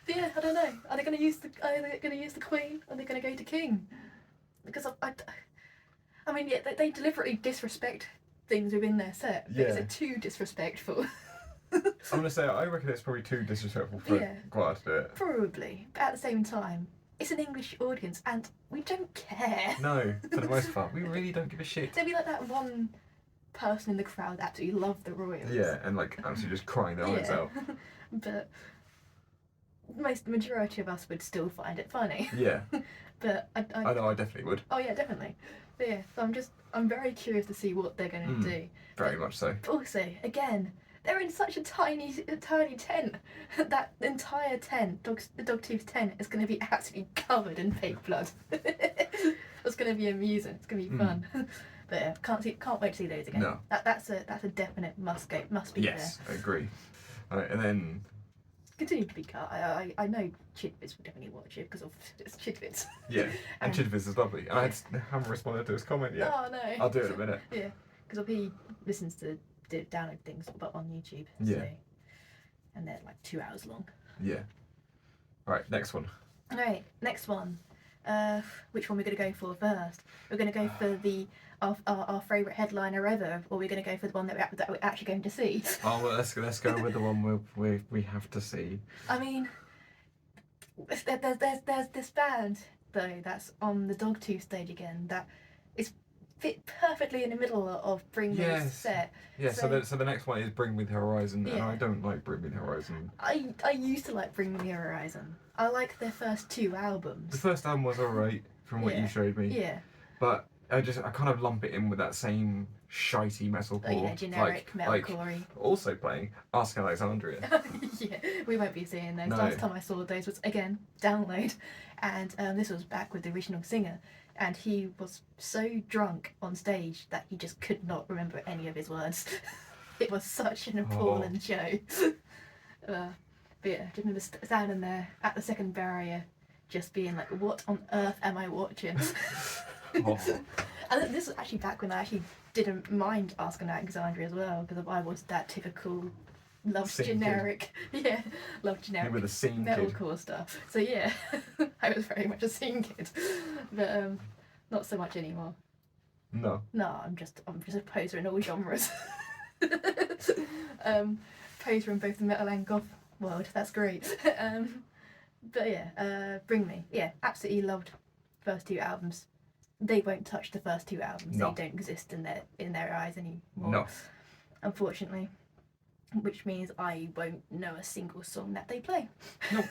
C: But yeah, I don't know. Are they going to use the Queen? Or are they going to go to King? Because I mean, yeah, they deliberately disrespect things within their set. But is
B: Yeah.
C: it too disrespectful?
B: I'm going to say, I reckon it's probably too disrespectful for Gua to do it.
C: Probably, but at the same time, it's an English audience, and we don't care.
B: No, for the most part, we really don't give a shit.
C: There'll be like that one person in the crowd that absolutely love the Royals.
B: Yeah, and like actually just crying their eyes out.
C: But the majority of us would still find it funny.
B: Yeah,
C: But
B: I know, I definitely would.
C: Oh yeah, definitely. But yeah, so I'm very curious to see what they're going to do.
B: Very much so.
C: But also, again, they're in such a tiny tent. That entire tent, the Dogtooth tent, is going to be absolutely covered in fake blood. It's going to be amusing. It's going to be fun. But yeah, can't wait to see those again.
B: No.
C: That's a definite must be
B: Yes, I agree. And then
C: Continue to be cut. I know Chidbits will definitely watch it because of it's Chidbits.
B: yeah, and Chidviz is lovely. And I haven't responded to his comment yet.
C: Oh no.
B: I'll do it in a minute.
C: Yeah, because he listens to download things but on YouTube.
B: Yeah.
C: So, and they're like 2 hours long.
B: Yeah. Right, next one.
C: Alright, next one. Which one we're going to go for first? We're going to go for our favourite headliner ever, or we're going to go for the one that we're actually going to see.
B: Oh, well, let's go with the one we have to see.
C: I mean, there's this band though, that's on the Dogtooth stage again. That is fit perfectly in the middle of Bring Me's
B: Yes.
C: set.
B: Yeah, so the next one is Bring Me the Horizon, and
C: Yeah.
B: I don't like Bring Me the Horizon.
C: I used to like Bring Me the Horizon. I like their first 2 albums.
B: The first album was alright from what
C: Yeah.
B: you showed me,
C: Yeah.
B: but I kind of lump it in with that same shitey metalcore.
C: Oh yeah, generic metalcore.
B: Also playing Ask Alexandria.
C: Yeah, we won't be seeing those.
B: No.
C: Last time I saw those was again Download, and this was back with the original singer, and he was so drunk on stage that he just could not remember any of his words. It was such an appalling show. But yeah, just remember standing there at the second barrier, just being like, "What on earth am I watching?"
B: Oh.
C: And this was actually back when I actually didn't mind asking Alexandria as well, because I was that typical love
B: Scene
C: generic, yeah, love generic
B: You were the scene kid.
C: metalcore stuff. So yeah, I was very much a scene kid, but not so much anymore.
B: No.
C: No, I'm just a poser in all genres. Poser in both the metal and goth world. That's great. But yeah, Bring Me. Yeah, absolutely loved first 2 albums. They won't touch the first 2 albums.
B: No.
C: They don't exist in their eyes anymore.
B: No.
C: Unfortunately. Which means I won't know a single song that they play.
B: No.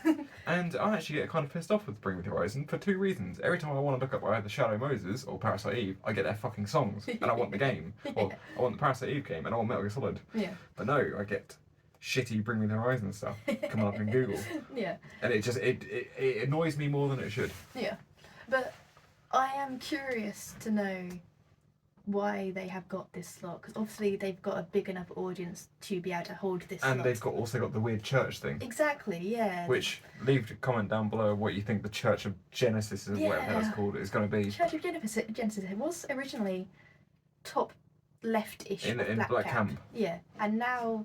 B: And I actually get kind of pissed off with Bring Me the Horizon for 2 reasons. Every time I want to look up either Shadow Moses or Parasite Eve, I get their fucking songs, and I want the game. Or I want the Parasite Eve game, and I want Metal Gear Solid.
C: Yeah.
B: But no, I get shitty Bring Me the Horizon stuff coming up in Google.
C: Yeah.
B: And it just it annoys me more than it should.
C: Yeah. But I am curious to know why they have got this slot, because obviously they've got a big enough audience to be able to hold this
B: And
C: slot.
B: they've also got the weird church thing.
C: Exactly, yeah.
B: Which, leave a comment down below what you think the Church of Genesis, is whatever that's called, is going to be.
C: Church of Genesis it was originally top left-ish
B: In
C: of
B: Black Camp.
C: Yeah, and now,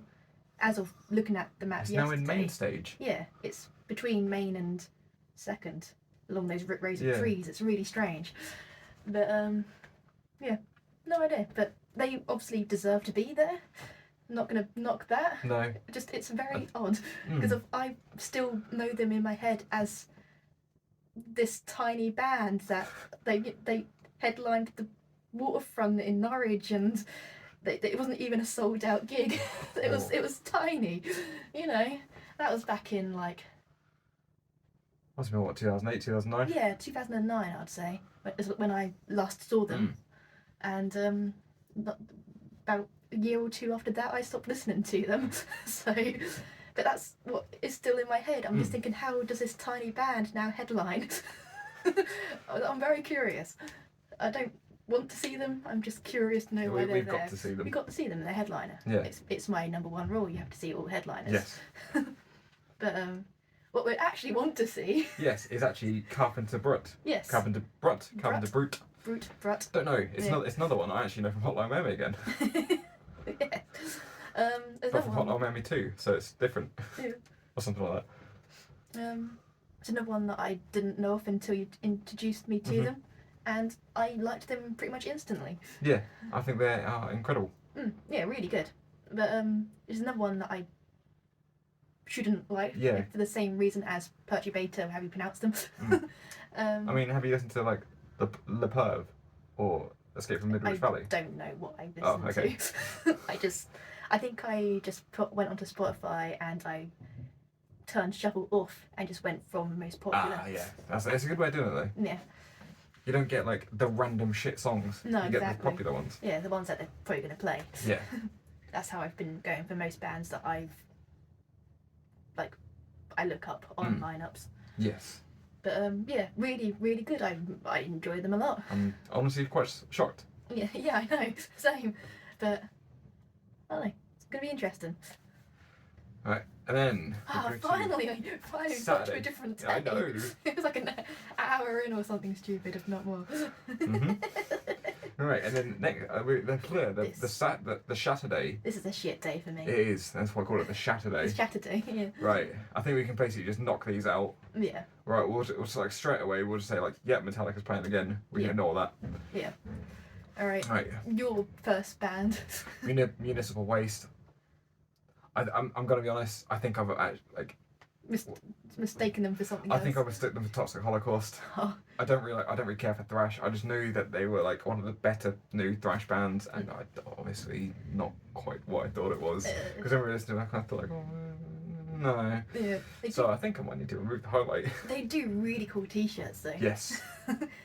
C: as of looking at the map
B: It's
C: yesterday,
B: now in main stage.
C: Yeah, it's between main and second along those rows of
B: Yeah.
C: trees. It's really strange, but yeah, no idea. But they obviously deserve to be there. Not gonna knock that.
B: No.
C: Just it's very odd because I still know them in my head as this tiny band that they headlined the Waterfront in Norwich, and it wasn't even a sold out gig. it was tiny, you know. That was back in like
B: Must have been what, 2008, 2009?
C: yeah 2009 I'd say is when I last saw them, and about a year or 2 after that I stopped listening to them. So, but that's what is still in my head. I'm just thinking, how does this tiny band now headline? I'm very curious. I don't want to see them. I'm just curious to know why they're
B: We've
C: there.
B: got to see them.
C: We've got to see them. They're headliner.
B: Yeah.
C: It's my number 1 rule. You have to see all headliners.
B: Yes.
C: But what we actually want to see.
B: Yes, is actually Carpenter Brut.
C: Yes.
B: Carpenter Brut. Carpenter Brute.
C: Brut.
B: Don't know. It's
C: Yeah.
B: it's another one I actually know from Hotline Miami again.
C: Yeah. There's
B: But from
C: another
B: Hotline
C: one.
B: Miami 2, so it's different.
C: Yeah.
B: Or something like that.
C: It's another one that I didn't know of until you introduced me to them, and I liked them pretty much instantly.
B: Yeah, I think they are incredible.
C: Yeah, really good. But there's another one that I shouldn't like,
B: Yeah.
C: for the same reason as Perturbator, how you pronounce them.
B: I mean, have you listened to like Le Perv or Escape from Midwich Valley?
C: I don't know what I listened
B: Oh, okay.
C: to. I think I just went onto Spotify and I turned shuffle off and just went from most popular.
B: Ah, yeah. That's a good way of doing it though.
C: Yeah.
B: You don't get like the random shit songs.
C: No,
B: you get
C: exactly.
B: the popular ones.
C: Yeah, the ones that they're probably going to play.
B: Yeah.
C: That's how I've been going for most bands that I look up on lineups.
B: Yes.
C: But yeah, really, really good. I enjoy them a lot.
B: I'm honestly quite shocked.
C: Yeah, I know, same. But I don't know, it's gonna be interesting.
B: Right, and then
C: Finally got to a
B: Saturday.
C: different day.
B: I know.
C: It was like an hour in or something stupid, if not more.
B: Right, and then next, the Saturday.
C: This is a shit day for me.
B: It is. That's why I call it the Saturday.
C: It's Saturday, yeah.
B: Right, I think we can basically just knock these out.
C: Yeah,
B: Right, we'll just like straight away. We'll just say like, yeah, Metallica's playing again. We can
C: Yeah.
B: ignore that.
C: yeah. All right.
B: Right,
C: Your first band.
B: Municipal Waste. I'm gonna be honest. I think I've
C: mistaken them for something
B: I
C: else.
B: think I mistook them for Toxic Holocaust.
C: Oh,
B: I don't really care for thrash. I just knew that they were like one of the better new thrash bands, and I obviously not quite what I thought it was. Because when we were listening, I kind of thought like, oh, no.
C: yeah.
B: So I think I might need to remove the highlight.
C: They do really cool T-shirts though.
B: Yes.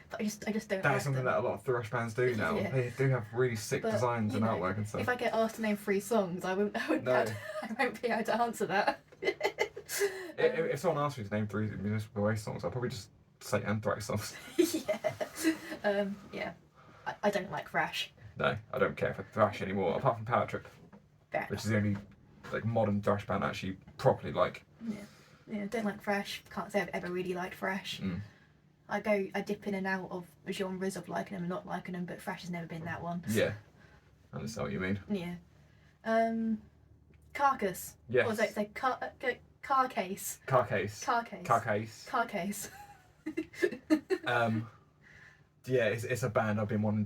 C: But I just don't.
B: That
C: like
B: is something
C: them.
B: that a lot of thrash bands do now.
C: Yeah.
B: They do have really sick
C: But,
B: designs
C: you
B: and
C: know,
B: artwork and stuff.
C: If I get asked to name 3 songs, I won't.
B: No.
C: I won't be able to answer that.
B: If someone asked me to name 3 Municipal Waste songs, I'd probably just say Anthrax songs.
C: Yeah. Yeah. I don't like thrash.
B: No, I don't care for thrash anymore, apart from Power Trip,
C: Fair
B: which
C: enough.
B: is the only like modern thrash band I actually properly like.
C: Yeah, don't like thrash. Can't say I've ever really liked thrash.
B: Mm.
C: I dip in and out of genres of liking them and not liking them, but thrash has never been that one.
B: Yeah, I understand what you mean.
C: Yeah. Carcass.
B: Yes.
C: Or was it say Carcase?
B: Carcase.
C: Carcase.
B: Carcase.
C: Carcase.
B: Yeah, it's a band I've been wanting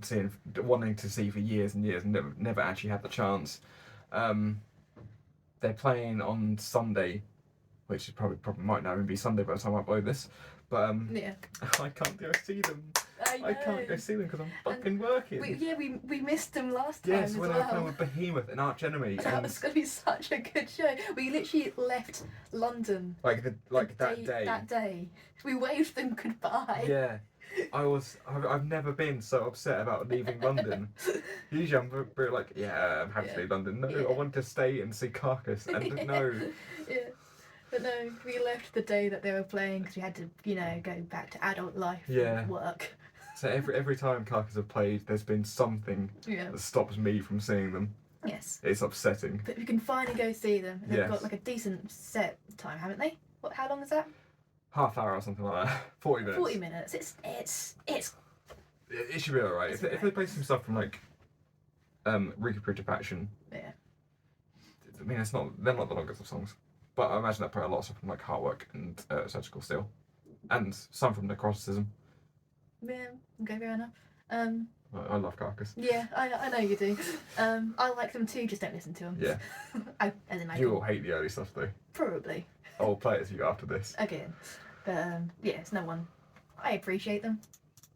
B: to see for years and years, and never actually had the chance. They're playing on Sunday, which is probably might not even be Sunday by the time I upload this. But
C: Yeah.
B: I can't go see them.
C: I
B: I can't go
C: know.
B: see them because I'm fucking working.
C: We missed them last time
B: Yes,
C: as
B: when
C: well.
B: they were playing with Behemoth and Arch Enemy,
C: That
B: and
C: was going to be such a good show. We literally left London
B: like that day.
C: That day. We waved them goodbye.
B: Yeah. I've never been so upset about leaving London. Usually I'm very like, yeah, I'm happy to leave London. No,
C: Yeah.
B: I wanted to stay and see Carcass, and no.
C: Yeah. But no, we left the day that they were playing because we had to, go back to adult life
B: Yeah.
C: and work.
B: So every time Carcass have played, there's been something
C: Yeah.
B: that stops me from seeing them.
C: Yes.
B: It's upsetting.
C: But we can finally go see them. They've
B: Yes.
C: got like a decent set time, haven't they? How long is that?
B: Half hour or something like that. 40 minutes.
C: 40 minutes. It's
B: It should be alright.
C: It's
B: If they
C: alright.
B: play some stuff from like Rika Putrefaction,
C: yeah.
B: I mean they're not the longest of songs. But I imagine they play a lot of stuff from like Heartwork and Surgical Steel. And some from Necroticism.
C: Yeah, okay, fair enough.
B: I love Carcass.
C: Yeah, I know you do. I like them too, just don't listen to them.
B: Yeah.
C: As in I
B: You
C: can-
B: will hate the early stuff though.
C: Probably.
B: I will play it to you after this.
C: Again. But yeah, it's no one. I appreciate them.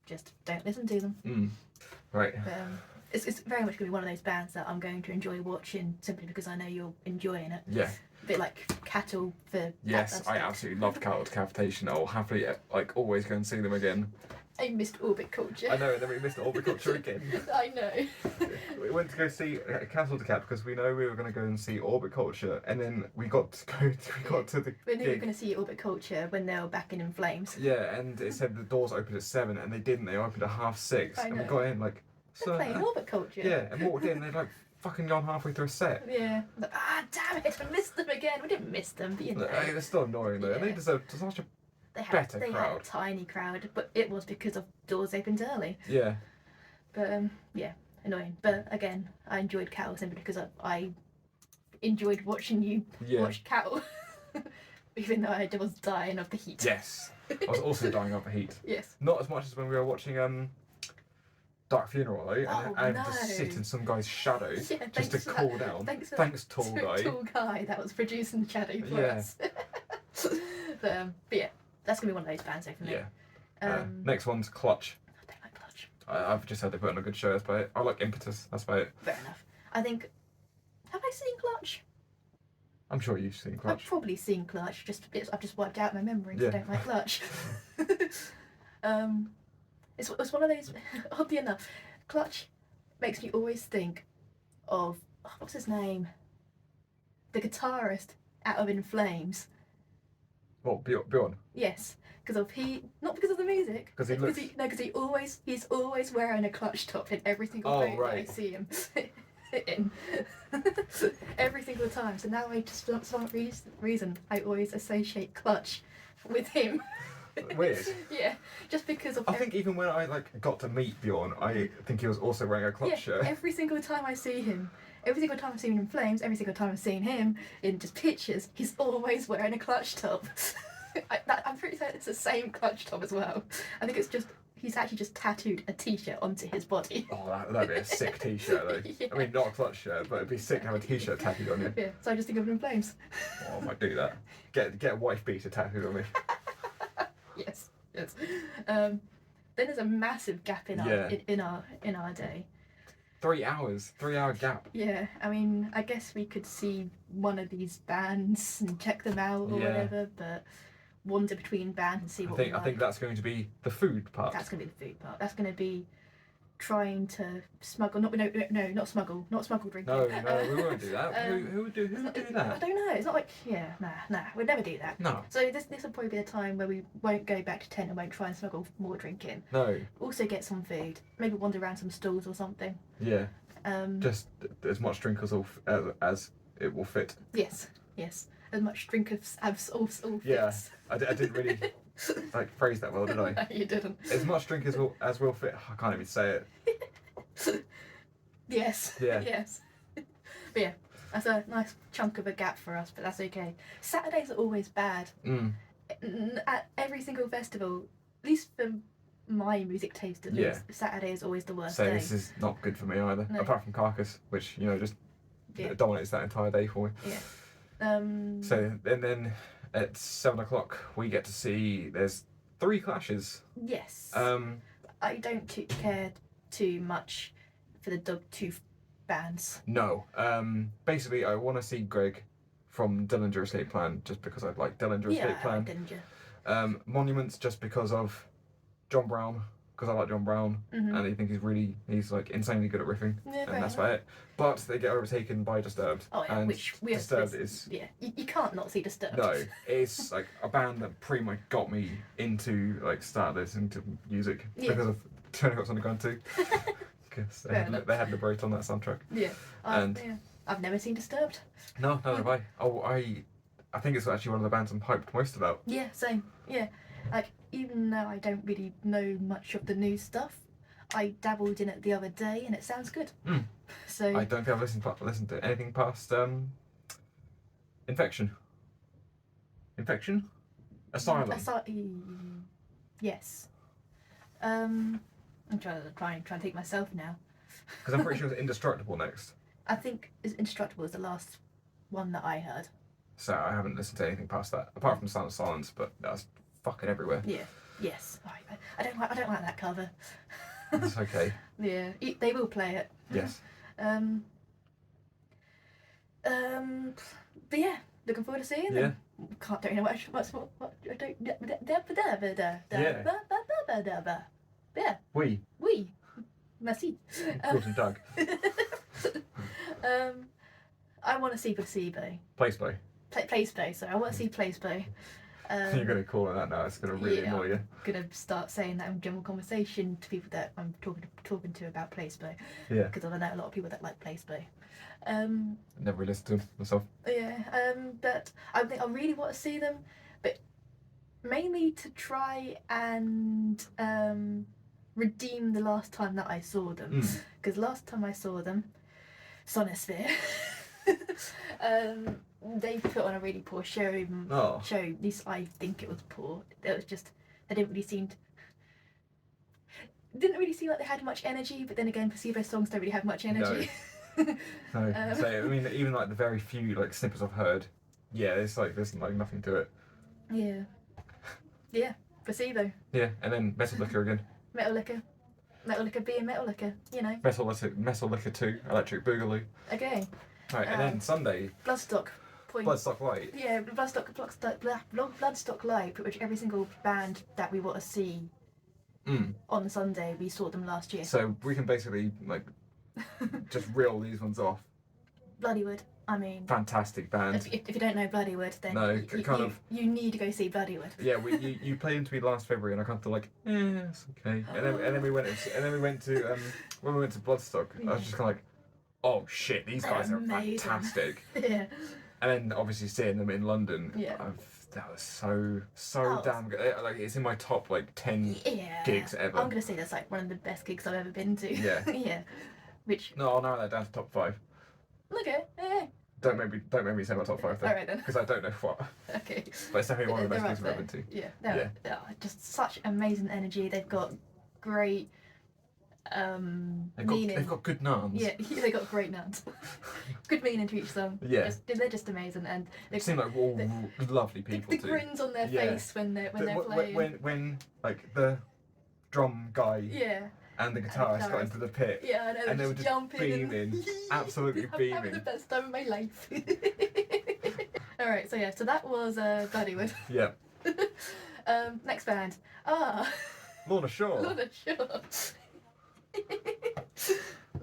C: Just don't listen to them.
B: Mm. Right.
C: But, it's very much going to be one of those bands that I'm going to enjoy watching simply because I know you're enjoying it.
B: Yeah.
C: A bit like Cattle for
B: Yes,
C: that
B: I
C: stuff.
B: absolutely loved Cattle Decapitation. I will happily always go and see them again.
C: I missed Orbit Culture.
B: I know, and then we missed Orbit Culture again.
C: I know.
B: We went to go see Castle Decap because we know we were going to go and see Orbit Culture, and then we got to the
C: We knew we were
B: gig.
C: going to see Orbit Culture when they were back in Flames.
B: Yeah, and it said the doors opened at 7, and they didn't. They opened at 6:30,
C: I
B: and we
C: know.
B: got in like.
C: They're playing Orbit Culture.
B: Yeah, and walked in, and they'd like fucking gone halfway through a set.
C: Yeah. Like, damn it! I missed them again. We didn't miss them, but you know.
B: They're still annoying though, and they
C: Yeah.
B: deserve such a
C: They had
B: better
C: they had
B: crowd.
C: a tiny crowd, but it was because of doors opened early.
B: yeah.
C: But yeah, annoying. But again, I enjoyed Cattle simply because I enjoyed watching you
B: Yeah.
C: watch Cattle, even though I was dying of the heat.
B: Yes. I was also dying of the heat.
C: Yes.
B: Not as much as when we were watching Dark Funeral though, and
C: Oh,
B: I had to
C: no.
B: sit in some guy's shadow
C: Yeah,
B: just to
C: thanks for
B: cool
C: that.
B: down.
C: Thanks for
B: Thanks, tall
C: that
B: guy.
C: tall guy that was producing Chatty for
B: Yeah.
C: us. But yeah, that's gonna be one of those bands though for me.
B: Yeah. Next one's Clutch.
C: I don't like Clutch.
B: I've just heard they put on a good show. That's about it. I like Impetus. That's about it.
C: Fair enough. I think. Have I seen Clutch?
B: I'm sure you've seen
C: I've
B: Clutch.
C: probably seen Clutch. I've just wiped out my memory.
B: Yeah.
C: I don't like Clutch. It's one of those. Oddly enough, Clutch makes me always think of what's his name, the guitarist out of In Flames.
B: What, Bjorn?
C: Yes, because of not because of the music.
B: 'Cause he looks-
C: because he's always wearing a Clutch top in every single
B: Oh,
C: photo I
B: right.
C: see him in. Every single time. So now I just for some reason I always associate Clutch with him.
B: Weird.
C: Yeah, just because of.
B: I think even when I got to meet Bjorn, I think he was also wearing a Clutch
C: yeah,
B: shirt.
C: every single time I see him. Every single time I've seen him in Flames, every single time I've seen him in just pictures, he's always wearing a Clutch top. I'm pretty certain it's the same Clutch top as well. I think it's just he's actually just tattooed a T-shirt onto his body.
B: Oh, that'd be a sick T-shirt though.
C: Yeah.
B: I mean, not a clutch shirt, but it'd be sick to have a T-shirt tattooed on you.
C: Yeah, so I just think of it in flames.
B: Oh, I might do that. Get a wife beater tattooed on me.
C: Yes. Then there's a massive gap in our day.
B: 3 hours, 3 hour gap.
C: Yeah, I mean, I guess we could see one of these bands and check them out or
B: Yeah.
C: whatever, but wander between bands and see what we like.
B: I think that's going to be the food part.
C: That's going to be the food part. That's going to be trying to smuggle, not smuggle drinking.
B: No, we won't do that. Who would do
C: I
B: that?
C: don't know. It's not like, nah, we'd never do that.
B: No.
C: So this will probably be a time where we won't go back to tent and won't try and smuggle more drink in.
B: No.
C: Also get some food. Maybe wander around some stalls or something.
B: Yeah.
C: Um,
B: Just as much drink as it will fit.
C: Yes. As much drink as all fits.
B: Yeah. I didn't really phrase that well, did I?
C: No, you didn't.
B: As much drink as will fit. I can't even say it.
C: Yes.
B: Yeah.
C: Yes. But yeah, that's a nice chunk of a gap for us, but that's okay. Saturdays are always bad. At every single festival, at least for my music taste at least, Saturday is always the worst
B: So
C: day.
B: this is not good for me either.
C: No.
B: Apart from Carcass, which just dominates that entire day for me.
C: Yeah.
B: So and then at 7 o'clock we get to see there's 3 clashes.
C: Yes.
B: Um.
C: I don't care too much for the Dogtooth bands.
B: No. Basically, I want to see Greg from Dillinger Escape Plan just because I like Dillinger Escape Plan.
C: Dillinger.
B: Monuments just because of John Brown, because I like John Brown, and I think he's like insanely good at riffing, and that's about it. But they get overtaken by Disturbed, and Disturbed is
C: you can't not see Disturbed.
B: no, it's like a band that pretty much got me into start listening to music because of Turning Up on the Ground 2. Because they had Liberate on that soundtrack.
C: Yeah.
B: And
C: I've never seen Disturbed.
B: No, neither have I. Oh, I think it's actually one of the bands I'm hyped most about.
C: Yeah, same. Yeah. Even though I don't really know much of the new stuff, I dabbled in it the other day and it sounds good. So
B: I don't think I've listened to anything past Infection. Asylum.
C: Yes. I'm trying to think myself now.
B: Because I'm pretty sure it's Indestructible next.
C: I think Indestructible is the last one that I heard.
B: So I haven't listened to anything past that, apart from Sound of Silence, but that's fucking everywhere.
C: Yeah. Yes. I don't like that cover.
B: It's okay.
C: Yeah. They will play it.
B: Yes.
C: But yeah, looking forward to seeing them. Can't don't know what I don't. Yeah.
B: We.
C: Merci.
B: George and Doug.
C: I want to see Placebo.
B: Place play.
C: Place play. Sorry, I want to see Place play.
B: You're going to call it that now. It's going to really annoy you.
C: I'm going to start saying that in general conversation to people that I'm talking to about Place play.
B: Yeah.
C: Because I know a lot of people that like Place play.
B: Never really listened to them myself.
C: Yeah. But I think I really want to see them, but mainly to try and redeem the last time that I saw them. Because last time I saw them, Sonosphere. They put on a really poor show. At least I think it was poor. It was just they didn't really seem like they had much energy. But then again, Placebo songs don't really have much energy.
B: No. So I mean, even the very few snippets I've heard, there's nothing to it.
C: Yeah, Placebo.
B: Yeah, and then Metal Liquor again.
C: Metal Liquor being Metal Liquor,
B: Metal Liquor 2, Electric Boogaloo.
C: Okay.
B: Right, and then Sunday.
C: Bloodstock
B: Light.
C: Yeah, Bloodstock Light, pretty much every single band that we want to see on Sunday, we saw them last year.
B: So we can basically just reel these ones off.
C: Bloodywood, I mean.
B: Fantastic band.
C: If you don't know Bloodywood, then you need to go see Bloodywood.
B: Yeah, you played them to me last February, and I kind of like, it's okay. And then we went to when we went to Bloodstock, I was just kind of like, oh shit, these guys are fantastic.
C: Yeah.
B: And then obviously seeing them in London, that was so damn good. It's in my top 10 gigs ever.
C: I'm gonna say that's one of the best gigs I've ever been to.
B: Yeah.
C: Yeah. Which.
B: No, I'll narrow that down to top 5.
C: Okay. Yeah.
B: Don't make me say my top 5 though.
C: Alright then.
B: Because I don't know what.
C: Okay.
B: But it's definitely one of the best gigs I've ever been to.
C: Yeah. Just such amazing energy. They've got great meaning.
B: They've got good nuns.
C: Yeah, they got great nuns. Good meaning to each song.
B: Yeah.
C: They're just amazing, and
B: They seem like all lovely people
C: the
B: too.
C: grins on their
B: Yeah.
C: face when they're playing.
B: When like the drum guy
C: Yeah.
B: and the guitarist got into the pit.
C: Yeah, I know.
B: And they were just
C: jumping
B: beaming,
C: and
B: absolutely
C: I'm having
B: beaming.
C: the best time of my life. All right, so yeah, so that was Bloodywood.
B: Yeah.
C: Next band.
B: Lorna Shore.
C: Lorna Shore.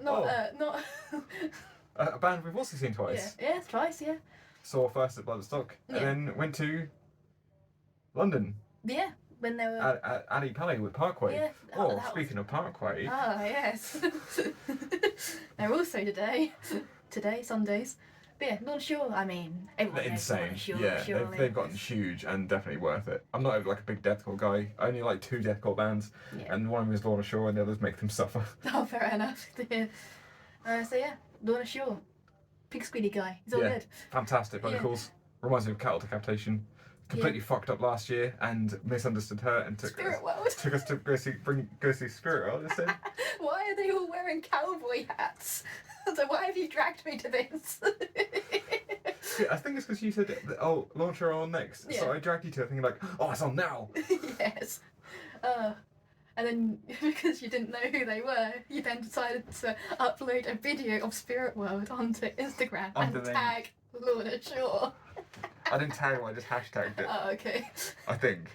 C: Not.
B: A band we've also seen twice.
C: Yeah, twice. Yeah.
B: Saw first at Bloodstock, and
C: Yeah.
B: then went to London
C: Yeah, when they were.
B: at Ali Pali with Parkway.
C: Yeah.
B: Oh,
C: that
B: speaking of Parkway.
C: yes. They're also today, Sundays. But yeah, Lorna Shore, I mean, everyone
B: They're
C: knows
B: insane.
C: Lorna Shore,
B: Yeah,
C: surely.
B: they've gotten huge and definitely worth it. I'm not like a big deathcore guy. I only like 2 deathcore bands,
C: Yeah.
B: and one of them is Lorna Shore, and the others make them suffer.
C: Oh, fair enough. Yeah. So yeah, Lorna Shore. Pig squealy guy. He's all
B: Yeah.
C: good.
B: Fantastic
C: Yeah.
B: vocals. Reminds me of Cattle Decapitation. Completely fucked up last year and misunderstood her and took
C: Spirit World.
B: took us to go see Spirit World instead.
C: Why are they all wearing cowboy hats? So why have you dragged me to this?
B: Yeah, I think it's because you said, oh, launch her on next.
C: Yeah.
B: So I dragged you to it thinking like, oh, it's on now.
C: Yes. And then because you didn't know who they were, you then decided to upload a video of Spirit World onto Instagram
B: Under
C: and
B: the-
C: tag Lorna Shore.
B: I didn't tag it, I just hashtagged it,
C: Oh, okay.
B: I think.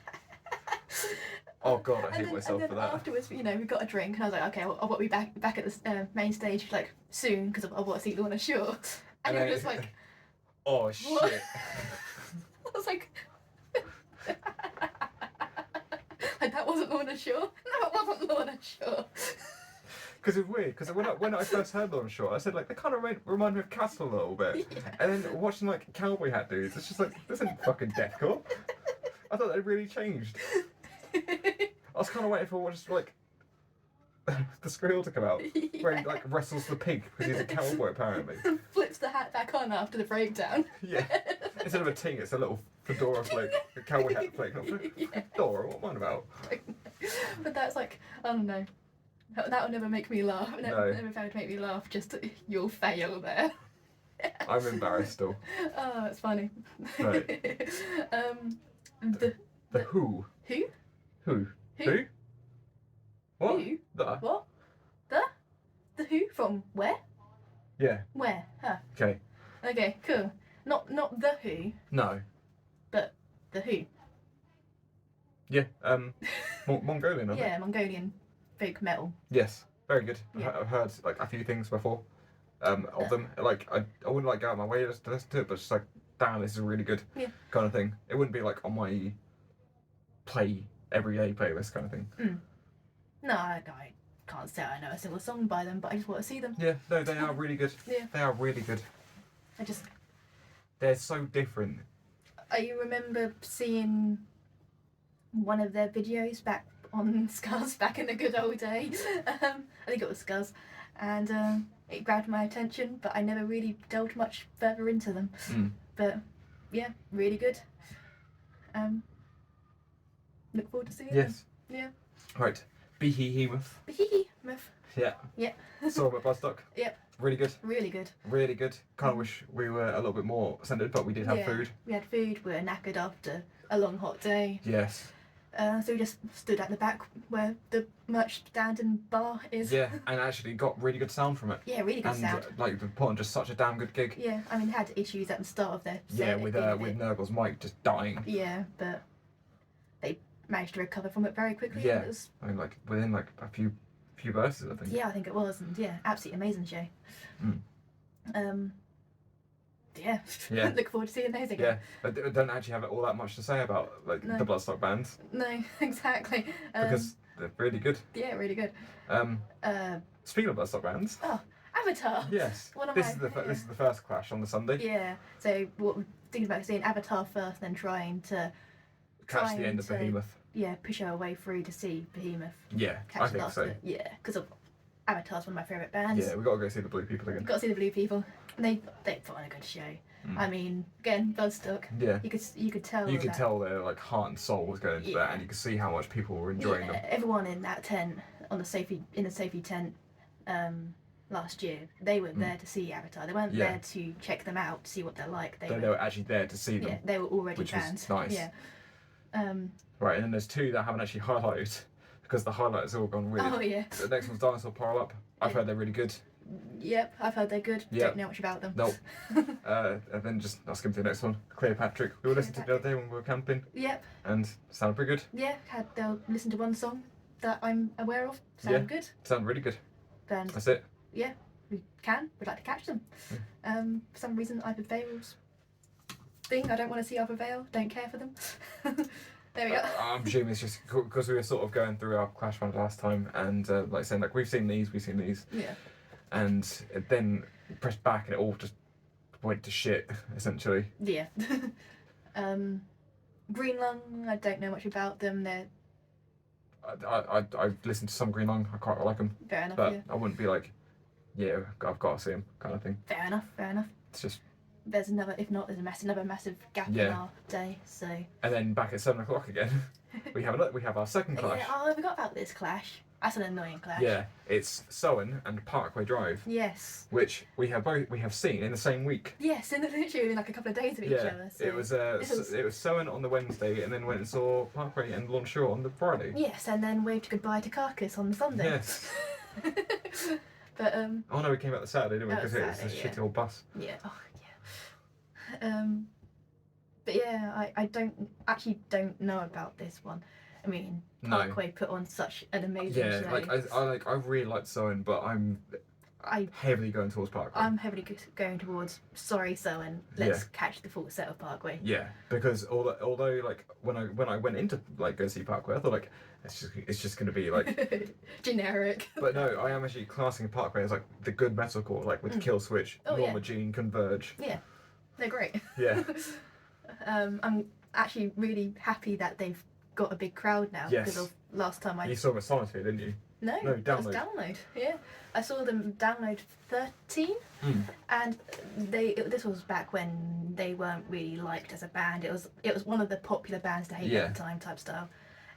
B: Oh god, I hate
C: and
B: myself
C: then
B: for that.
C: afterwards, we got a drink, and I was like, okay, well, I'll be back at the main stage like soon because I want to see Lorna Shore. And you were
B: then-
C: just like,
B: Oh shit.
C: What? I was like, like that wasn't Lorna Shore. No, it wasn't Lorna Shore.
B: Because it's weird, because when I first heard Lorna Shore, I said like, they kind of remind me of Castle a little bit.
C: Yeah.
B: And then watching like cowboy hat dudes, it's just like, this isn't fucking deathcore. I thought they really changed. I was kind of waiting for just like the squeal to come out, where he like wrestles the pig because he's a cowboy apparently.
C: Flips the hat back on after the breakdown.
B: Yeah, instead of a ting, it's a little fedora flake, a cowboy hat flake. Not fedora. What am I on about?
C: But that's like, I don't know. That would never make me laugh.
B: No.
C: Never would make me laugh. Just you'll fail there.
B: I'm embarrassed still.
C: Oh, it's funny.
B: Right.
C: The
B: Who?
C: who?
B: Who?
C: Who?
B: What?
C: Who?
B: The?
C: What? The who from where?
B: Yeah.
C: Where? Huh.
B: Okay.
C: Okay, cool. Not the who,
B: No.
C: but the who.
B: Yeah. Mongolian. I think.
C: Yeah, Mongolian folk metal.
B: Yes. Very good.
C: Yeah.
B: I've heard like a few things before. Of them. Like I wouldn't like go out of my way to listen to it, but it's just like, damn, this is really good.
C: Yeah.
B: Kind of thing. It wouldn't be like on my everyday playlist kind of thing.
C: No, I can't say I know a single song by them, but I just want to see them.
B: Yeah. No, they are really good.
C: Yeah.
B: They are really good.
C: I
B: They're so different.
C: remember seeing one of their videos back on Scuzz back in the good old days. I think it was Scuzz, and it grabbed my attention, but I never really delved much further into them. But yeah, really good. Look forward to seeing
B: Yes.
C: them. Yeah.
B: Right. Behemoth.
C: Behemoth.
B: Yeah.
C: Yeah.
B: Saw them at Bloodstock.
C: Yep.
B: Really good.
C: Really good.
B: Really good. Kind of wish we were a little bit more centered, but we did have
C: Yeah.
B: food.
C: We had food. We were knackered after a long hot day.
B: Yes.
C: So we just stood at the back where the merch stand and bar is.
B: Yeah, and actually got really good sound from it.
C: Yeah, really good
B: And
C: sound.
B: like they put on just such a damn good gig.
C: Yeah, I mean, had issues at the start of their set.
B: Yeah,
C: it
B: with
C: being a bit-
B: Nurgle's mic just dying.
C: Yeah, but they managed to recover from it very quickly.
B: Yeah.
C: And it was,
B: I mean, like within like a few verses, I think.
C: yeah, I think it was, and yeah, absolutely amazing show. Yeah.
B: Yeah.
C: Look forward to seeing those again.
B: Yeah, I don't actually have all that much to say about like
C: No.
B: the Bloodstock band
C: No, exactly.
B: because they're really good.
C: Yeah, really good.
B: Speaking of Bloodstock bands,
C: Avatar.
B: yes,
C: One of
B: this
C: my-
B: is this is the first clash on the Sunday.
C: Yeah. So what we're thinking about seeing Avatar first, then trying to
B: Catch the end of
C: trying to-
B: Behemoth.
C: push our way through to see Behemoth.
B: Yeah,
C: Catch
B: I
C: them
B: think
C: after.
B: so.
C: Yeah, because Avatar's one of my favourite bands.
B: Yeah, we got to go see the Blue People again.
C: Got to see the Blue People. And they put on a good show. I mean, again, Bloodstock.
B: Yeah.
C: You could tell.
B: You could
C: that-
B: tell their like heart and soul was going into that,
C: Yeah.
B: and you could see how much people were enjoying
C: yeah,
B: them.
C: everyone in that tent on the safety tent last year. They were there to see Avatar. They weren't there to check them out, see what they're like.
B: They were actually there to see them.
C: Yeah, they were already
B: which
C: fans.
B: was nice.
C: Yeah.
B: Right, and then there's 2 that I haven't actually highlighted because the highlight's all gone weird.
C: Oh yeah.
B: The next one's Dinosaur Pile Up. I've heard they're really good.
C: Yep, I've heard they're good.
B: Yep.
C: Don't know much about them.
B: Nope. And then I'll skip to the next one. Cleopatra. We were listening to it the other day when we were camping.
C: Yep.
B: And sounded pretty good.
C: Yeah, they'll listen to one song that I'm aware of. Sound good.
B: Sounded really good.
C: Then
B: That's it.
C: yeah, we'd like to catch them. For some reason, Iper Vale's thing. I don't want to see Iper Vale. Don't care for them. There we go.
B: I'm presuming it's just because we were sort of going through our Clash Fund last time and like saying like we've seen these.
C: Yeah.
B: And then pressed back and it all just went to shit essentially.
C: Yeah. Green Lung, I don't know much about them. They're
B: I've listened to some Green Lung. I quite like them,
C: fair enough.
B: but
C: Yeah.
B: I wouldn't be like, yeah, I've got to see them kind of thing.
C: Fair enough.
B: It's just.
C: There's another massive gap in our day. So.
B: And then back at 7 o'clock again, we have our second clash.
C: Yeah, I forgot about this clash. That's an annoying clash.
B: Yeah, it's Sowen and Parkway Drive,
C: Yes.
B: which we have seen in the same week.
C: Yes, and literally within like a couple of days of each other. So
B: it was
C: was-
B: it was Sowen on the Wednesday, and then went and saw Parkway and Longshore on the Friday.
C: Yes, and then waved goodbye to Carcass on the Sunday.
B: Yes.
C: But
B: Oh no, we came out the Saturday, didn't we?
C: That was
B: Because it was a
C: Saturday,
B: shitty old bus.
C: yeah. Oh yeah. But yeah, I don't know about this one. I mean,
B: No.
C: Parkway put on such an amazing
B: Yeah,
C: show.
B: I really liked Sowen, but I'm heavily going towards Parkway.
C: I'm heavily going towards sorry, Sowen. Let's catch the full set of Parkway.
B: Yeah, because although like when I went into like go see Parkway, I thought like it's just gonna be like
C: Generic.
B: But no, I am actually classing Parkway as like the good metalcore, like with Kill Switch,
C: Oh,
B: Norma
C: yeah.
B: Jean, Converge.
C: Yeah, they're great.
B: Yeah.
C: I'm actually really happy that they've got a big crowd now
B: Yes.
C: because of last time
B: You saw them at Solitude, didn't you?
C: No,
B: No,
C: it was
B: Download.
C: Download. Yeah, I saw them Download 13, and this was back when they weren't really liked as a band. It was one of the popular bands to hate
B: Yeah.
C: at the time type style,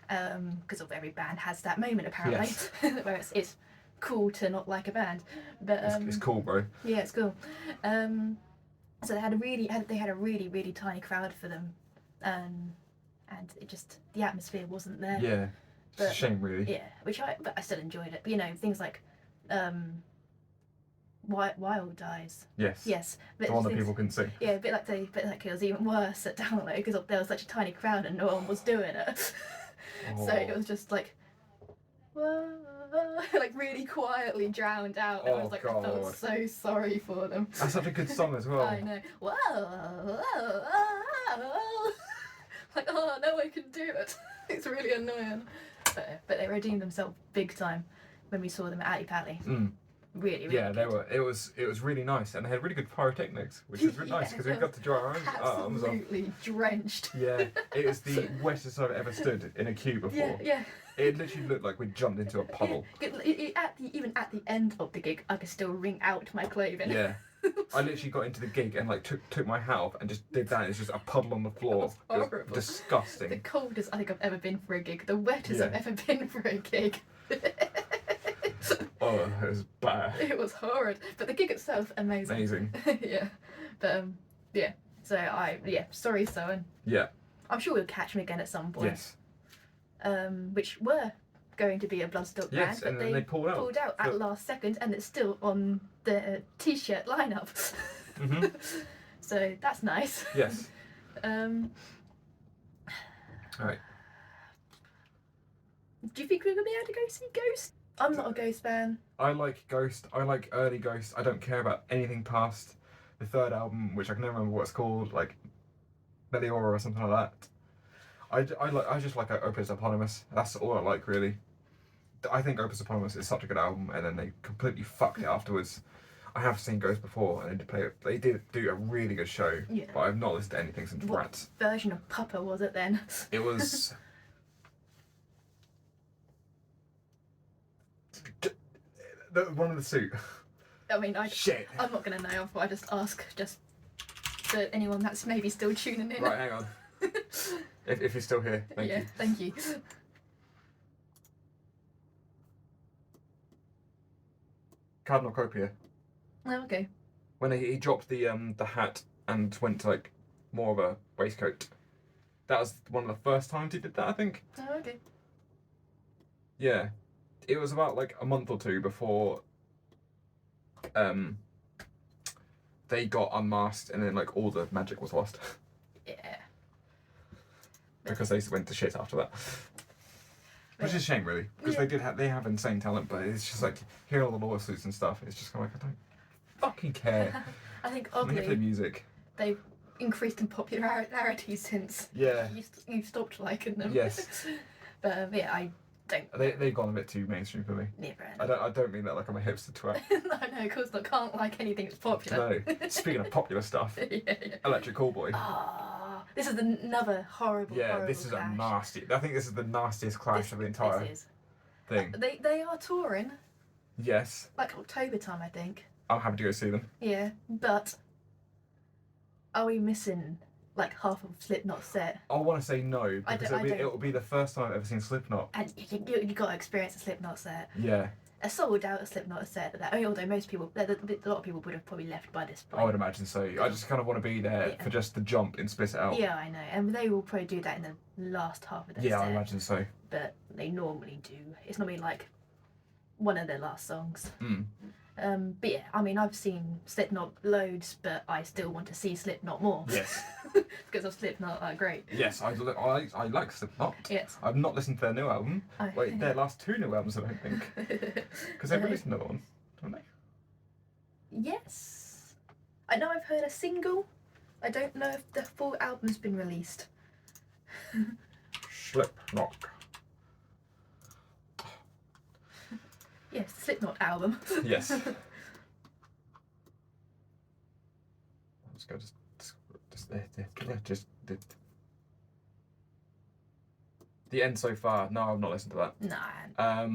C: because of every band has that moment apparently, where it's cool to not like a band. But
B: It's cool, bro.
C: yeah, it's cool. So they had a really tiny crowd for them, and it just the atmosphere wasn't there.
B: Yeah. It's a
C: But-
B: shame, really.
C: Yeah, but I still enjoyed it. But, you know, things like Wild Eyes.
B: Yes.
C: Yes, but
B: The one that
C: things-
B: people couldn't see.
C: Yeah, a bit like it was even worse at Download because there was such a tiny crowd and no one was doing it. So it was just like, whoa, like really quietly drowned out. And I
B: Oh,
C: was like, I
B: God.
C: felt so sorry for them.
B: That's such a good song as well.
C: I know. Whoa. Like, oh, no one can do it. It's really annoying. But they redeemed themselves big time when we saw them at Atty Pally. Really, really
B: Yeah,
C: good.
B: they were. It was really nice, and they had really good pyrotechnics, which was really nice
C: Yeah,
B: because we
C: it
B: got to dry our arms off.
C: Absolutely drenched.
B: Yeah, it was the wettest I've ever stood in a queue before.
C: Yeah.
B: It literally looked like we jumped into a puddle.
C: Even at the end of the gig, I could still wring out my clothing.
B: Yeah. I literally got into the gig and like took my hat off and just did that. It's just a puddle on the floor.
C: was
B: It was
C: horrible.
B: disgusting.
C: The coldest I think I've ever been for a gig. The wettest
B: Yeah.
C: I've ever been for a gig.
B: Oh, it was bad.
C: It was horrid. But the gig itself, amazing.
B: Amazing.
C: Yeah. But yeah. So sorry, Sowen.
B: Yeah.
C: I'm sure we'll catch them again at some point.
B: Yes.
C: Which were going to be a Bloodstock
B: Yes,
C: band,
B: and
C: but
B: then they pulled out.
C: at
B: But-
C: last second, and it's still on the t-shirt lineup.
B: Mhm.
C: So that's nice.
B: Yes.
C: Um,
B: Right.
C: do you think we're gonna be able to go see Ghost? I'm not a Ghost fan.
B: I like Ghost. I like early Ghost. I don't care about anything past the third album, which I can never remember what it's called, like Meliora or something like that. I just like Opus Eponymous. That's all I like, really. I think Opus Eponymous is such a good album, and then they completely fucked it afterwards. I have seen Ghost before, and they did do a really good show,
C: Yeah.
B: but I've not listened to anything since
C: What
B: Rats.
C: version of Pupper was it then?
B: It was. One of the suit.
C: I mean,
B: Shit.
C: I'm not gonna know. I thought I'd just ask, just for anyone that's maybe still tuning in.
B: Right, hang on. If you're still here, thank
C: yeah,
B: you.
C: thank you.
B: Cardinal
C: Oh, okay.
B: when he dropped the hat and went to like more of a waistcoat. That was one of the first times he did that, I think.
C: Oh, okay.
B: Yeah, it was about like a month or two before they got unmasked, and then like all the magic was lost
C: Yeah.
B: because they went to shit after that. Which is a shame, really, because they have insane talent, but it's just like hearing all the lawsuits and stuff. It's just kind of like I don't fucking care.
C: I think
B: I'm here for the
C: oddly
B: music.
C: they've increased in popularity since
B: Yeah.
C: you stopped liking them.
B: Yes.
C: But yeah, I don't.
B: They've gone a bit too mainstream for me.
C: Never.
B: I don't mean that like I'm a hipster twat.
C: No, of course not. Can't like anything that's popular.
B: No. Speaking of popular stuff,
C: Yeah.
B: Electric Callboy.
C: Ah, this is another horrible.
B: Yeah,
C: horrible
B: this is
C: clash.
B: a nasty. I think this is the nastiest clash of the entire
C: This is.
B: thing.
C: They are touring
B: Yes,
C: like October time, I think.
B: I'm happy to go see them.
C: Yeah, but are we missing like half of Slipknot's set?
B: I want to say no
C: I
B: because
C: don't-
B: it'll be the first time I've ever seen Slipknot.
C: And you got to experience a Slipknot set.
B: Yeah,
C: A sold out Slipknot set. That although most people, a lot of people would have probably left by this point.
B: I would imagine so. I just kind of want to be there
C: Yeah.
B: for just the jump and split it out.
C: Yeah, I know, and they will probably do that in the last half of their
B: Yeah,
C: set.
B: I imagine so.
C: But they normally do. It's normally like one of their last songs.
B: Mm.
C: But yeah, I mean, I've seen Slipknot loads, but I still want to see Slipknot more.
B: Yes.
C: Because of Slipknot are great.
B: Yes, I like Slipknot.
C: Yes.
B: I've not listened to their new album.
C: Oh.
B: Wait, their last two new albums, I don't think. Because they've released another one, haven't they?
C: Yes. I know I've heard a single. I don't know if the full album's been released.
B: Slipknot.
C: Yes, Slipknot album.
B: Yes. Let's go just the end so far. No, I've not listened to that.
C: Nah.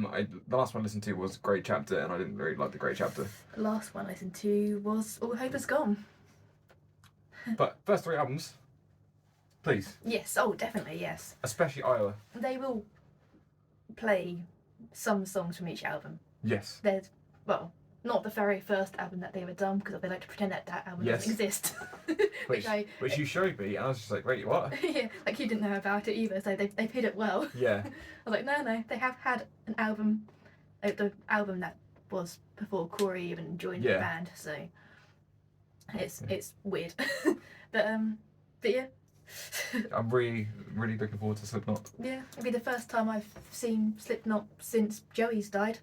B: The last one I listened to was Great Chapter, and I didn't really like the Great Chapter.
C: The last one I listened to was All Hope Is Gone.
B: But first three albums, please,
C: Yes, oh, definitely, yes.
B: especially Iowa.
C: They will play some songs from each album.
B: Yes.
C: There's, well, not the very first album that they ever done, because they like to pretend that album
B: Yes.
C: doesn't exist.
B: Which you showed me, and I was just like, wait, what?
C: Yeah, like you didn't know about it either, so they've hid it well.
B: Yeah.
C: I was like, no, they have had an album, the album that was before Corey even joined the
B: Yeah.
C: band, so it's weird. but yeah.
B: I'm really looking forward to Slipknot.
C: Yeah, it'll be the first time I've seen Slipknot since Joey's died.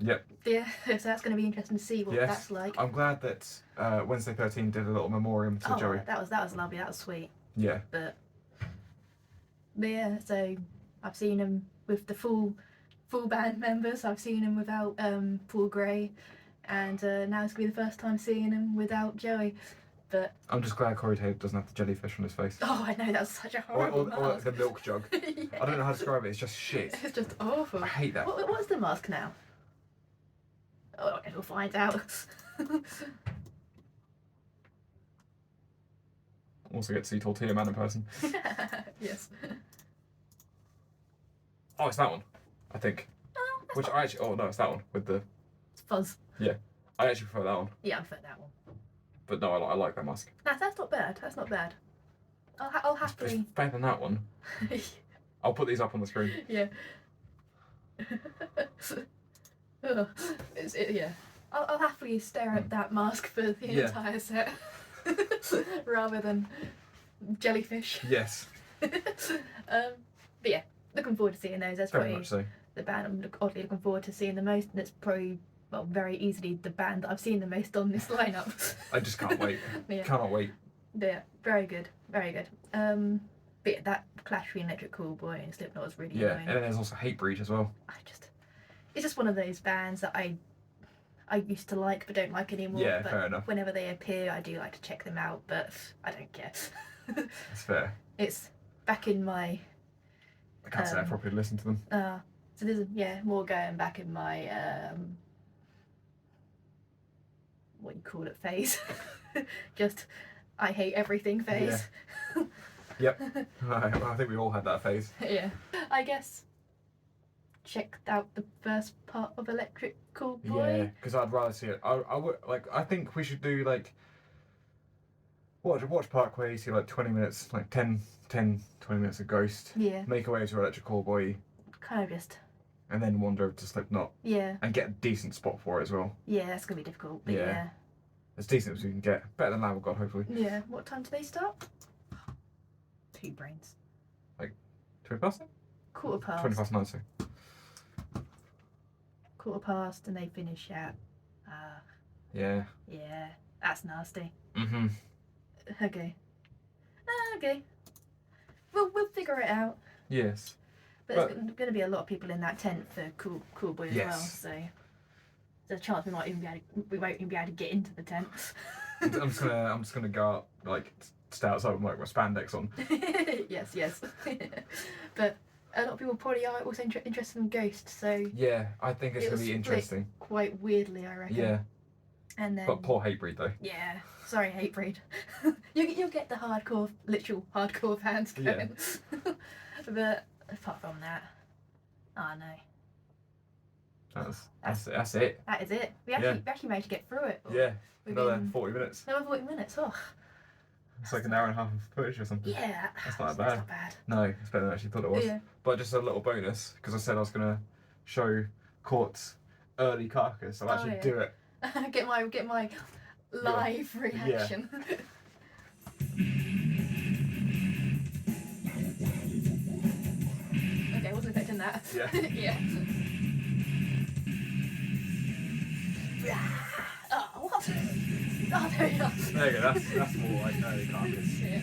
B: Yep.
C: Yeah, so that's going to be interesting to see what
B: Yes.
C: that's like.
B: I'm glad that Wednesday 13 did a little memoriam to Joey.
C: That was lovely. That was sweet.
B: Yeah.
C: But yeah, so I've seen him with the full band members. I've seen him without Paul Gray, and now it's gonna be the first time seeing him without Joey. But
B: I'm just glad Corey Taylor doesn't have the jellyfish on his face.
C: oh, I know, that's such a horrible
B: Or
C: mask.
B: the milk jug.
C: Yeah.
B: I don't know how to describe it. It's just shit.
C: It's just awful.
B: I hate that.
C: What's the mask now? Oh, I guess we'll find out.
B: Also get to see Tortilla Man in person.
C: Yes.
B: Oh, it's that one, I think.
C: Oh, that's
B: Which
C: not...
B: I actually. Oh no, it's that one with the.
C: It's Fuzz.
B: I actually prefer that one,
C: Yeah, I prefer that one.
B: but no, I like that mask.
C: That's not bad. That's not bad. I'll
B: It's
C: happily.
B: better than that one. I'll put these up on the screen.
C: Yeah. Ugh. Yeah. I'll happily stare at that mask for the
B: Yeah.
C: entire set, rather than jellyfish.
B: Yes,
C: But yeah, looking forward to seeing those. That's
B: very
C: probably
B: much so.
C: the band I'm oddly looking forward to seeing the most, and it's probably very easily the band that I've seen the most on this lineup.
B: I just can't wait.
C: Yeah.
B: Cannot wait.
C: Yeah, very good, very good. But yeah, that clash between Electric Callboy and Slipknot was really
B: Yeah,
C: annoying.
B: and then there's also Hatebreed as well.
C: It's just one of those bands that I used to like but don't like anymore.
B: Yeah,
C: but
B: fair enough.
C: whenever they appear, I do like to check them out, but I don't care.
B: That's fair.
C: It's back in my
B: I can't say I properly listened to them.
C: so there's more going back in my what you call it phase. Just I hate everything phase.
B: Yep. I think we all had that phase.
C: Yeah. I guess checked out the first part of Electric Callboy?
B: Yeah, because I'd rather see it. I would like. I think we should do like watch Parkway. See like 20 minutes, like 10, 20 minutes of Ghost.
C: Yeah.
B: Make our way to Electric Callboy,
C: Kind of just.
B: and then wander over to Slipknot
C: Yeah.
B: and get a decent spot for it as well.
C: Yeah, that's gonna be difficult. But yeah.
B: As decent as we can get. Better than Lamb of God, hopefully.
C: Yeah. What time do they start? 2 brains.
B: 20 past?
C: 9:15.
B: 20 past 9, so.
C: 9:15, and they finish at.
B: Yeah.
C: Yeah. That's nasty.
B: Mm-hmm.
C: Okay. Okay. We'll figure it out.
B: Yes.
C: But there's going to be a lot of people in that tent for Cool Boy as well, so there's a chance we won't even be able to get into the tent.
B: I'm just gonna go out, like stay outside with like my spandex on.
C: yes. But a lot of people probably are also interested in Ghost, so
B: Yeah, I think it's gonna be interesting.
C: Quite weirdly, I reckon.
B: Yeah.
C: And then.
B: But poor Hatebreed though.
C: Yeah. Sorry, Hatebreed. You'll get the literal hardcore fans going.
B: Yeah.
C: But apart from that, oh no.
B: That's it.
C: That is it. We actually managed to get through it.
B: Yeah. Another 40 minutes.
C: Another 40 minutes. Oh.
B: It's like an hour and a half of footage or something.
C: Yeah.
B: That's not
C: That's
B: bad.
C: not bad.
B: No, it's better than I actually thought it was.
C: Yeah.
B: But just a little bonus, because I said I was gonna show Court's early carcass. I'll actually do it.
C: get my live reaction. Okay, I wasn't expecting that.
B: Yeah.
C: Yeah. Oh, what? Oh, there you go.
B: There you go. That's more like early carcass.
C: Yeah.